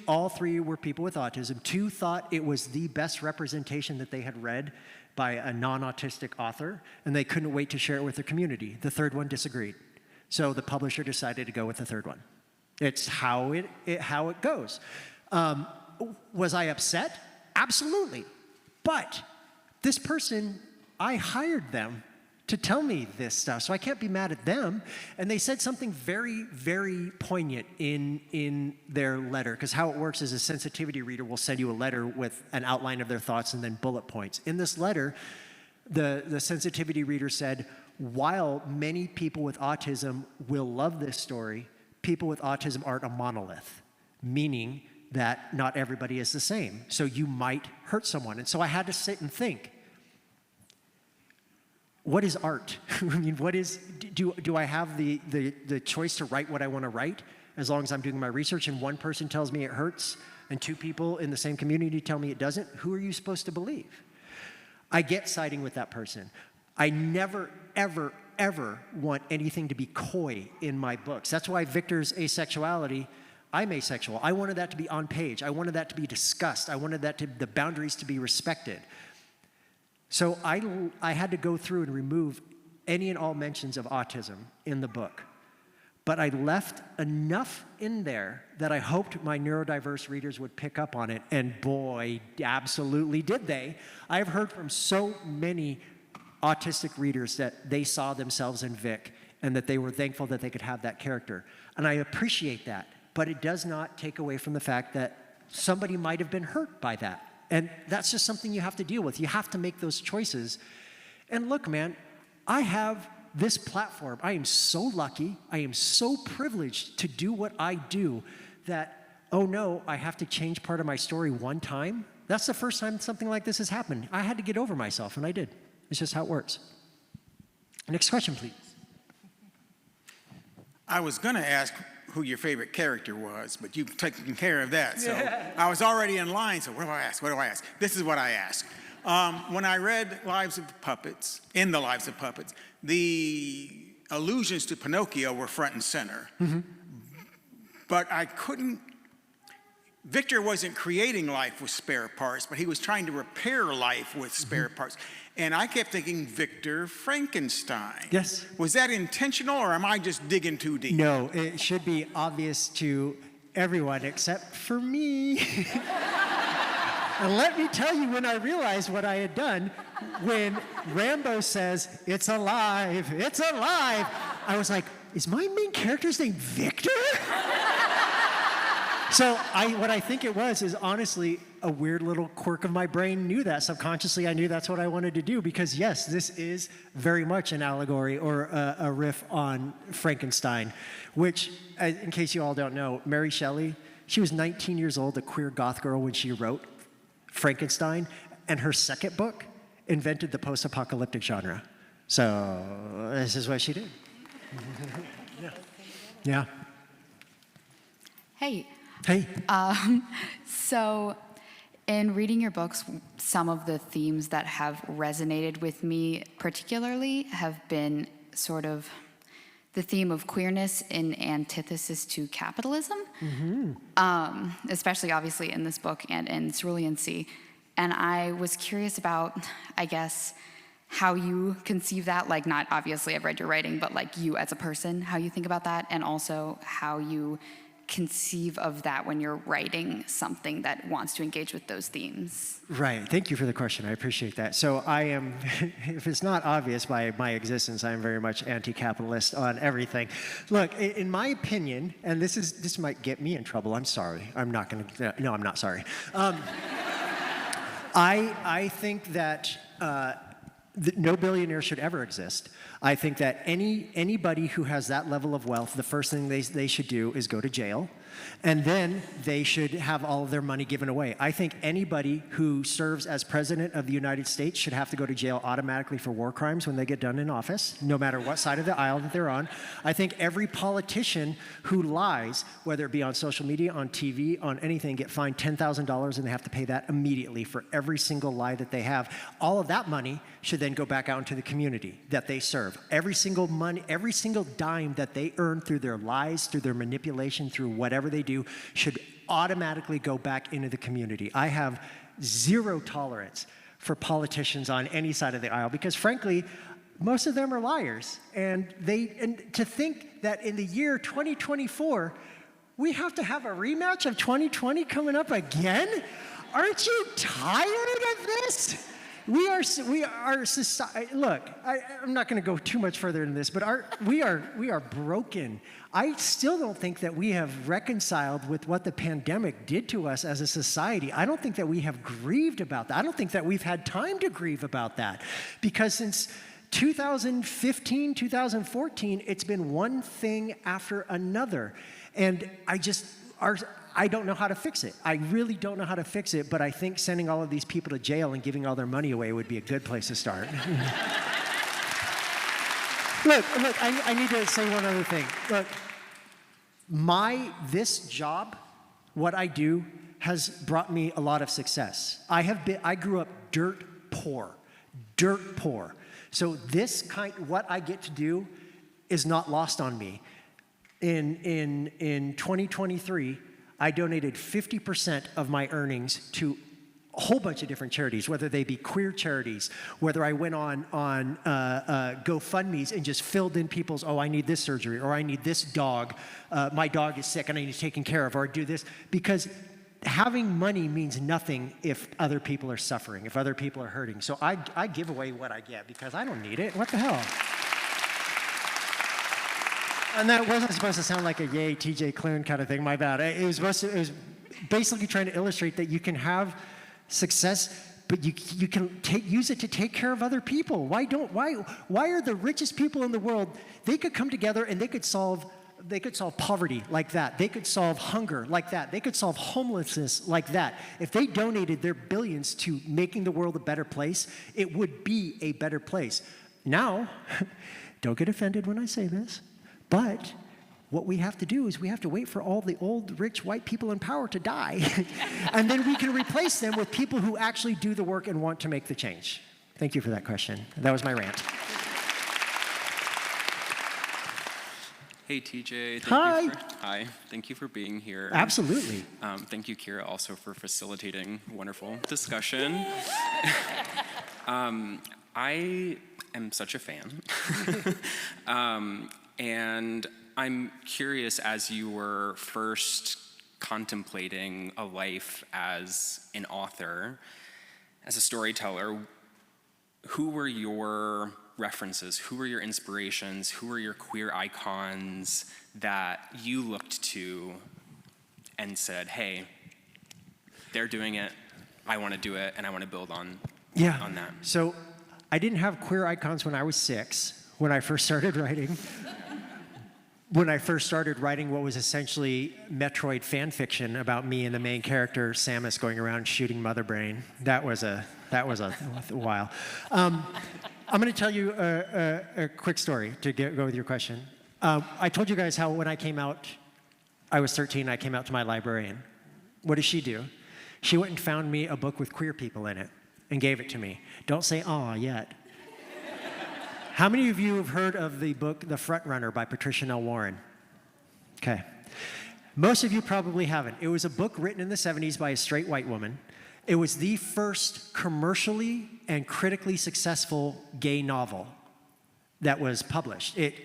All three were people with autism. 2 thought it was the best representation that they had read by a non-autistic author, and they couldn't wait to share it with their community. The 3rd one disagreed. So the publisher decided to go with the 3rd one. It's how it goes. Was I upset? Absolutely. But this person, I hired them to tell me this stuff, so I can't be mad at them. And they said something very, very poignant in their letter, because how it works is a sensitivity reader will send you a letter with an outline of their thoughts and then bullet points. In this letter, the sensitivity reader said, while many people with autism will love this story, people with autism aren't a monolith, meaning that not everybody is the same. So you might hurt someone. And so I had to sit and think, what is art? I mean, do I have the choice to write what I want to write as long as I'm doing my research and one person tells me it hurts and 2 people in the same community tell me it doesn't? Who are you supposed to believe? I get siding with that person. I never, ever, ever want anything to be coy in my books. That's why Victor's asexuality, I'm asexual. I wanted that to be on page. I wanted that to be discussed. I wanted the boundaries to be respected. So I had to go through and remove any and all mentions of autism in the book. But I left enough in there that I hoped my neurodiverse readers would pick up on it. And boy, absolutely did they. I've heard from so many autistic readers that they saw themselves in Vic and that they were thankful that they could have that character. And I appreciate that. But it does not take away from the fact that somebody might have been hurt by that. And that's just something you have to deal with. You have to make those choices. And look, man, I have this platform. I am so lucky. I am so privileged to do what I do that, oh no, I have to change part of my story one time. That's the first time something like this has happened. I had to get over myself, and I did. It's just how it works. Next question, please. I was going to ask who your favorite character was, but you've taken care of that. So I was already in line, so what do I ask? What do I ask? This is what I ask. When I read Lives of Puppets, in the Lives of Puppets, the allusions to Pinocchio were front and center. Mm-hmm. But I couldn't, Victor wasn't creating life with spare parts, but he was trying to repair life with spare parts. And I kept thinking, Victor Frankenstein. Yes. Was that intentional, or am I just digging too deep? No, it should be obvious to everyone except for me. And let me tell you when I realized what I had done, when Rambo says, "It's alive, it's alive," I was like, is my main character's name Victor? So what I think it was is honestly a weird little quirk of my brain knew that. Subconsciously, I knew that's what I wanted to do because yes, this is very much an allegory or a riff on Frankenstein, which, in case you all don't know, Mary Shelley, she was 19 years old, a queer goth girl when she wrote Frankenstein, and her second book invented the post-apocalyptic genre. So this is what she did. Yeah. Hey. Hey. So, in reading your books, some of the themes that have resonated with me particularly have been sort of the theme of queerness in antithesis to capitalism, especially obviously in this book and in Cerulean. And I was curious about, I guess, how you conceive that, like not obviously I've read your writing, but like you as a person, how you think about that, and also how you conceive of that when you're writing something that wants to engage with those themes. Right. Thank you for the question. I appreciate that. So I am, if it's not obvious by my existence, I am very much anti-capitalist on everything. Look, in my opinion, and this might get me in trouble. I'm sorry. I'm not going to. No, I'm not sorry. I think that no billionaire should ever exist. I think that anybody who has that level of wealth, the first thing they should do is go to jail, and then they should have all of their money given away. I think anybody who serves as president of the United States should have to go to jail automatically for war crimes when they get done in office, no matter what side of the aisle that they're on. I think every politician who lies, whether it be on social media, on TV, on anything, get fined $10,000 and they have to pay that immediately for every single lie that they have. All of that money should then go back out into the community that they serve. Every single money, every single dime that they earn through their lies, through their manipulation, through whatever they do, should automatically go back into the community. I have zero tolerance for politicians on any side of the aisle because, frankly, most of them are liars. And to think that in the year 2024, we have to have a rematch of 2020 coming up again? Aren't you tired of this? We are society. Look, I'm not going to go too much further into this, but we are broken. I still don't think that we have reconciled with what the pandemic did to us as a society. I don't think that we have grieved about that. I don't think that we've had time to grieve about that, because since 2015, 2014, it's been one thing after another, and I don't know how to fix it. I really don't know how to fix it, but I think sending all of these people to jail and giving all their money away would be a good place to start. Look, I need to say one other thing. Look, this job, what I do, has brought me a lot of success. I grew up dirt poor. So what I get to do is not lost on me. In 2023, I donated 50% of my earnings to a whole bunch of different charities, whether they be queer charities, whether I went on GoFundMes and just filled in people's, I need this surgery, or I need this dog, my dog is sick and I need to take care of, or I do this, because having money means nothing if other people are suffering, if other people are hurting. So I give away what I get because I don't need it. What the hell? And that wasn't supposed to sound like a yay TJ Klune kind of thing, my bad. It was basically trying to illustrate that you can have success, but you can use it to take care of other people. Why are the richest people in the world, they could come together and they could solve poverty like that. They could solve hunger like that. They could solve homelessness like that. If they donated their billions to making the world a better place, it would be a better place. Now, don't get offended when I say this, but what we have to do is we have to wait for all the old, rich, white people in power to die. And then we can replace them with people who actually do the work and want to make the change. Thank you for that question. That was my rant. Hey, TJ. Hi. Thank you for being here. Absolutely. Thank you, Kira, also for facilitating wonderful discussion. I am such a fan. And I'm curious, as you were first contemplating a life as an author, as a storyteller, who were your references? Who were your inspirations? Who were your queer icons that you looked to and said, hey, they're doing it, I want to do it, and I want to build on that? So I didn't have queer icons when I was 6, when I first started writing. When I first started writing what was essentially Metroid fan fiction about me and the main character, Samus, going around shooting Mother Brain. That was a while. I'm going to tell you a quick story to go with your question. I told you guys how when I came out, I was 13, I came out to my librarian. What did she do? She went and found me a book with queer people in it and gave it to me. Don't say "aw" yet. How many of you have heard of the book The Frontrunner by Patricia Nell Warren? Okay. Most of you probably haven't. It was a book written in the 70s by a straight white woman. It was the first commercially and critically successful gay novel that was published. It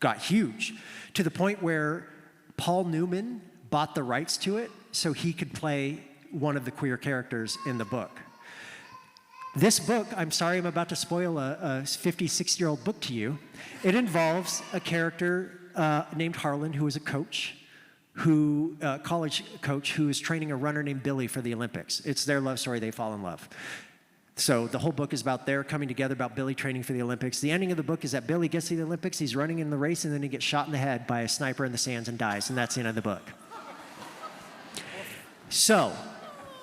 got huge to the point where Paul Newman bought the rights to it so he could play one of the queer characters in the book. This book, I'm sorry I'm about to spoil a 56-year-old book to you. It involves a character named Harlan who is a coach, college coach who is training a runner named Billy for the Olympics. It's their love story, they fall in love. So the whole book is about their coming together, about Billy training for the Olympics. The ending of the book is that Billy gets to the Olympics, he's running in the race, and then he gets shot in the head by a sniper in the sands and dies, and that's the end of the book. So,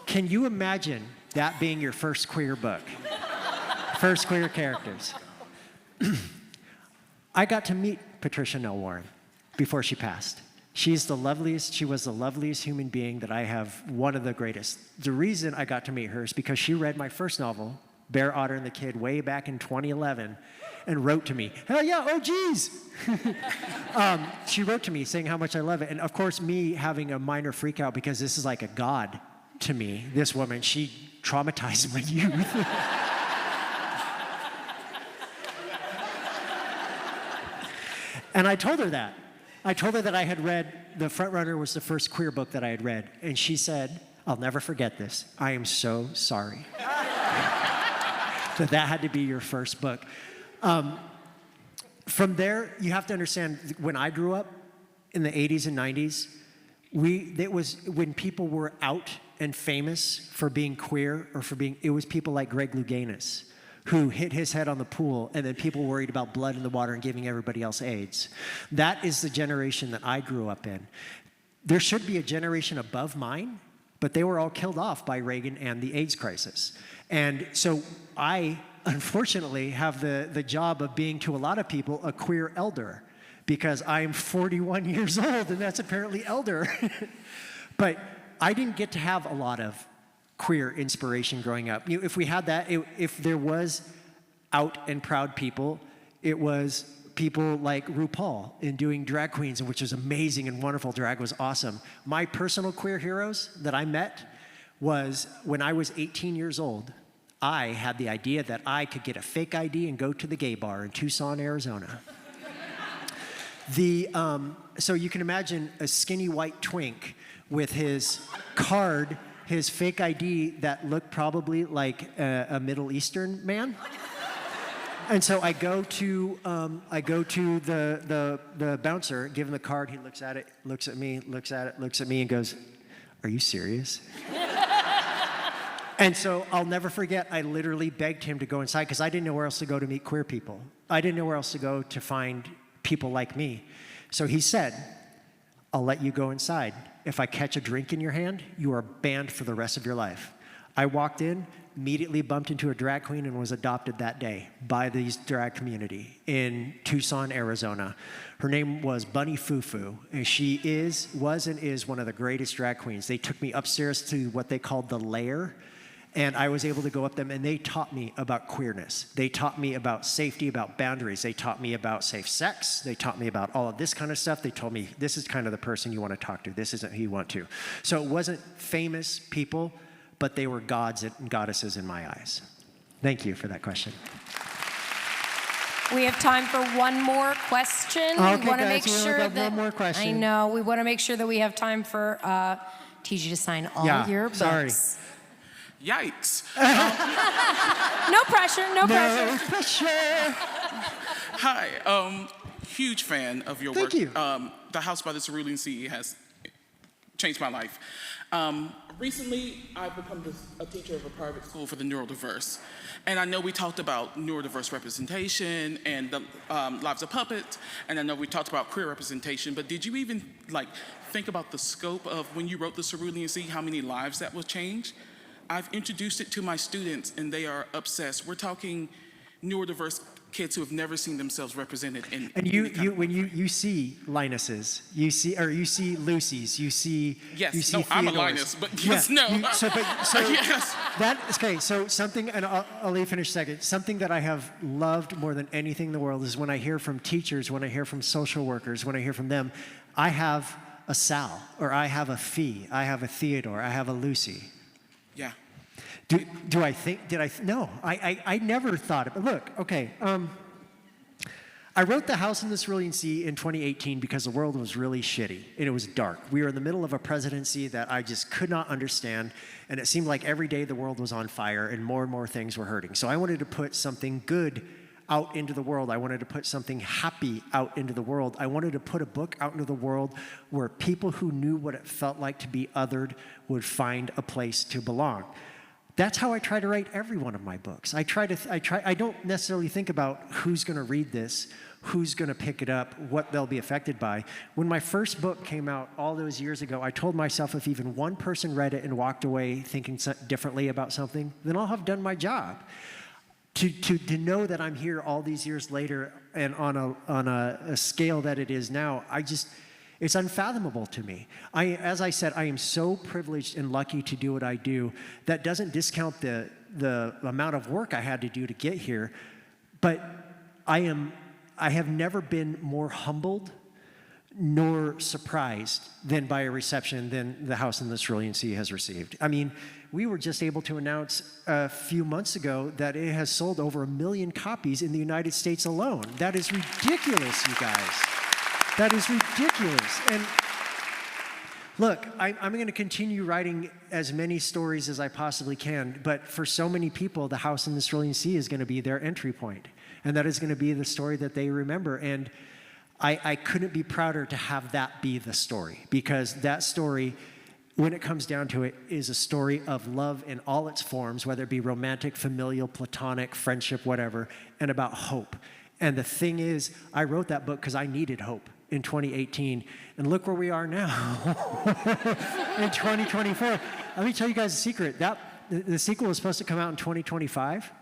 can you imagine that being your first queer book? First queer characters. I got to meet Patricia Nell Warren before she passed. She was the loveliest human being that I have, one of the greatest. The reason I got to meet her is because she read my first novel, Bear, Otter, and the Kid, way back in 2011, and wrote to me. Hell yeah, oh geez! She wrote to me saying how much I love it. And of course, me having a minor freak out because this is like a god to me, this woman, she traumatized my youth. And I told her that. I told her that I had read, The Frontrunner was the first queer book that I had read. And she said, I'll never forget this. I am so sorry. That had to be your first book. From there, you have to understand, when I grew up in the 80s and 90s, it was when people were out and famous for being queer or it was people like Greg Louganis, who hit his head on the pool, and then people worried about blood in the water and giving everybody else AIDS. That is the generation that I grew up in. There should be a generation above mine, but they were all killed off by Reagan and the AIDS crisis. And so I, unfortunately, have the job of being, to a lot of people, a queer elder, because I'm 41 years old, and that's apparently elder. But I didn't get to have a lot of queer inspiration growing up. If we had that, if there was out and proud people, it was people like RuPaul in doing drag queens, which was amazing and wonderful. Drag was awesome. My personal queer heroes that I met was when I was 18 years old, I had the idea that I could get a fake ID and go to the gay bar in Tucson, Arizona. So you can imagine a skinny white twink with his card, his fake ID that looked probably like a Middle Eastern man. And so I go to the bouncer, give him the card. He looks at it, looks at me, looks at it, looks at me, and goes, "Are you serious?" And so I'll never forget, I literally begged him to go inside because I didn't know where else to go to meet queer people. I didn't know where else to go to find people like me. So he said, "I'll let you go inside. If I catch a drink in your hand, you are banned for the rest of your life." I walked in, immediately bumped into a drag queen, and was adopted that day by the drag community in Tucson, Arizona. Her name was Bunny Fufu, and she was and is one of the greatest drag queens. They took me upstairs to what they called the lair, and I was able to go up them, and they taught me about queerness. They taught me about safety, about boundaries. They taught me about safe sex. They taught me about all of this kind of stuff. They told me, this is kind of the person you want to talk to. This isn't who you want to. So it wasn't famous people, but they were gods and goddesses in my eyes. Thank you for that question. We have time for one more question. Okay, we want to guys, make we only sure got that one more question. I know. We want to make sure that we have time for TG to sign all your books. Sorry. Yikes. No pressure. No pressure. No pressure. Hi. Huge fan of your work. Thank you. The House by the Cerulean Sea has changed my life. Recently, I've become a teacher of a private school for the neurodiverse. And I know we talked about neurodiverse representation and the lives of puppets, and I know we talked about queer representation, but did you even think about the scope of when you wrote the Cerulean Sea, how many lives that will change? I've introduced it to my students and they are obsessed. We're talking neurodiverse kids who have never seen themselves represented in. And when you see Linuses, you see Lucy's, you see I'm a Theodores. Linus, but yes, no. Yes. So something, and I'll let you finish a second. Something that I have loved more than anything in the world is when I hear from teachers, when I hear from social workers, when I hear from them, I have a Sal, or I have a Fee, I have a Theodore, I have a Lucy. Yeah. No, I never thought of it. Look, okay, I wrote The House in the Cerulean Sea in 2018 because the world was really shitty and it was dark. We were in the middle of a presidency that I just could not understand, and it seemed like every day the world was on fire and more things were hurting. So I wanted to put something good out into the world. I wanted to put something happy out into the world. I wanted to put a book out into the world where people who knew what it felt like to be othered would find a place to belong. That's how I try to write every one of my books. I don't necessarily think about who's going to read this, who's going to pick it up, what they'll be affected by. When my first book came out all those years ago, I told myself if even one person read it and walked away thinking differently about something, then I'll have done my job. To know that I'm here all these years later and on a scale that it is now, it's unfathomable to me. As I said, I am so privileged and lucky to do what I do. That doesn't discount the amount of work I had to do to get here, but I have never been more humbled nor surprised than by a reception than The House in the Cerulean Sea has received. I mean, we were just able to announce a few months ago that it has sold over 1 million copies in the United States alone. That is ridiculous, you guys. That is ridiculous. And look, I'm going to continue writing as many stories as I possibly can, but for so many people, The House in the Cerulean Sea is going to be their entry point, and that is going to be the story that they remember. And I couldn't be prouder to have that be the story, because that story, when it comes down to it, is a story of love in all its forms, whether it be romantic, familial, platonic, friendship, whatever, and about hope. And the thing is, I wrote that book because I needed hope in 2018, and look where we are now in 2024. Let me tell you guys a secret. The sequel was supposed to come out in 2025,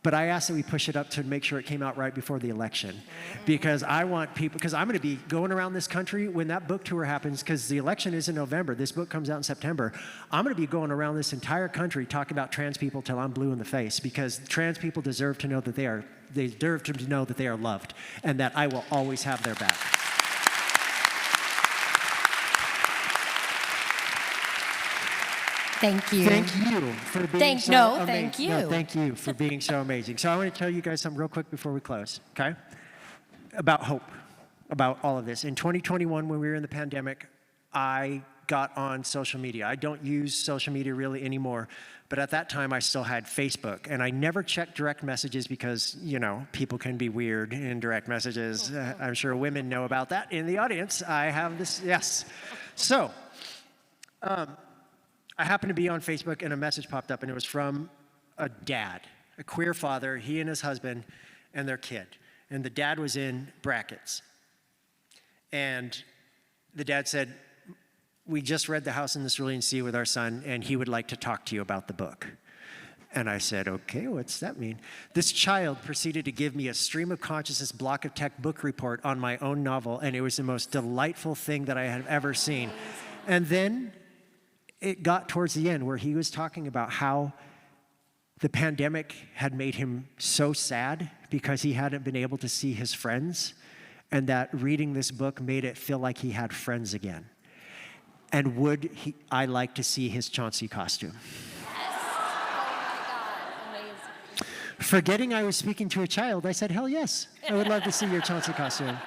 but I asked that we push it up to make sure it came out right before the election, because I want people, because I'm going to be going around this country when that book tour happens, because the election is in November. This book comes out in September. I'm going to be going around this entire country talking about trans people till I'm blue in the face, because trans people deserve to know that they deserve to know that they are loved, and that I will always have their back. Thank you. Thank you for being thank you. No, thank you for being so amazing. So I want to tell you guys something real quick before we close, okay? About hope, about all of this. In 2021, when we were in the pandemic, I got on social media. I don't use social media really anymore, but at that time I still had Facebook, and I never checked direct messages because, people can be weird in direct messages. I'm sure women know about that in the audience. I have this, yes. So, I happened to be on Facebook, and a message popped up, and it was from a dad, a queer father, he and his husband and their kid. And the dad was in brackets. And the dad said, "We just read The House in the Cerulean Sea with our son, and he would like to talk to you about the book." And I said, "Okay, what's that mean?" This child proceeded to give me a stream of consciousness block of tech book report on my own novel, and it was the most delightful thing that I had ever seen. And then it got towards the end where he was talking about how the pandemic had made him so sad because he hadn't been able to see his friends, and that reading this book made it feel like he had friends again. And I like to see his Chauncey costume. Yes. Oh my God, amazing. Forgetting I was speaking to a child, I said, hell yes, I would love to see your Chauncey costume.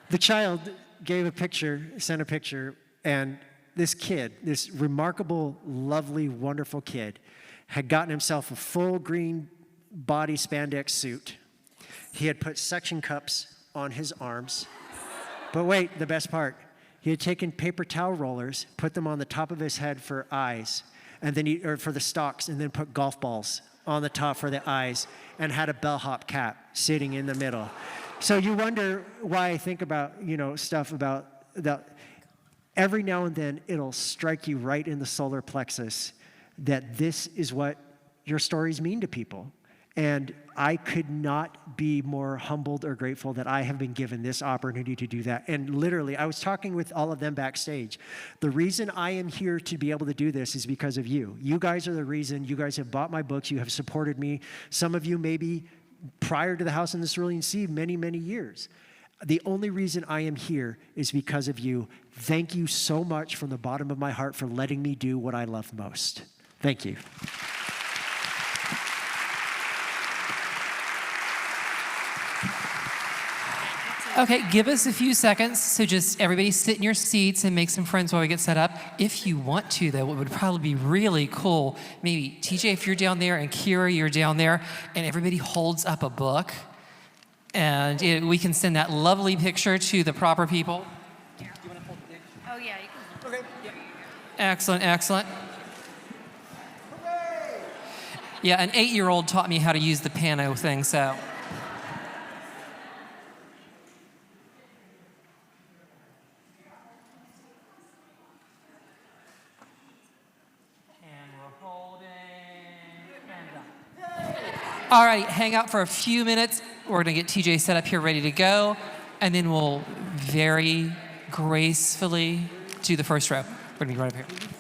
The child gave a picture, sent a picture, and this kid, this remarkable, lovely, wonderful kid, had gotten himself a full green body spandex suit. He had put suction cups on his arms. But wait, the best part. He had taken paper towel rollers, put them on the top of his head for eyes, and then or for the stalks, and then put golf balls on the top for the eyes, and had a bellhop cap sitting in the middle. So you wonder why I think about, stuff about that. Every now and then it'll strike you right in the solar plexus that this is what your stories mean to people. And I could not be more humbled or grateful that I have been given this opportunity to do that. And literally, I was talking with all of them backstage. The reason I am here to be able to do this is because of you. You guys are the reason. You guys have bought my books. You have supported me. Some of you maybe prior to the House in the Cerulean Sea, many, many years. The only reason I am here is because of you. Thank you so much from the bottom of my heart for letting me do what I love most. Thank you. Okay, give us a few seconds. So just everybody sit in your seats and make some friends while we get set up. If you want to, though, what would probably be really cool, maybe TJ, if you're down there, and Kira, you're down there, and everybody holds up a book, and we can send that lovely picture to the proper people. Oh, yeah. You can. Okay. Excellent, excellent. Yeah, an 8-year-old taught me how to use the pano thing, so. All right, hang out for a few minutes. We're gonna get TJ set up here, ready to go, and then we'll very gracefully do the first row. We're gonna be right up here.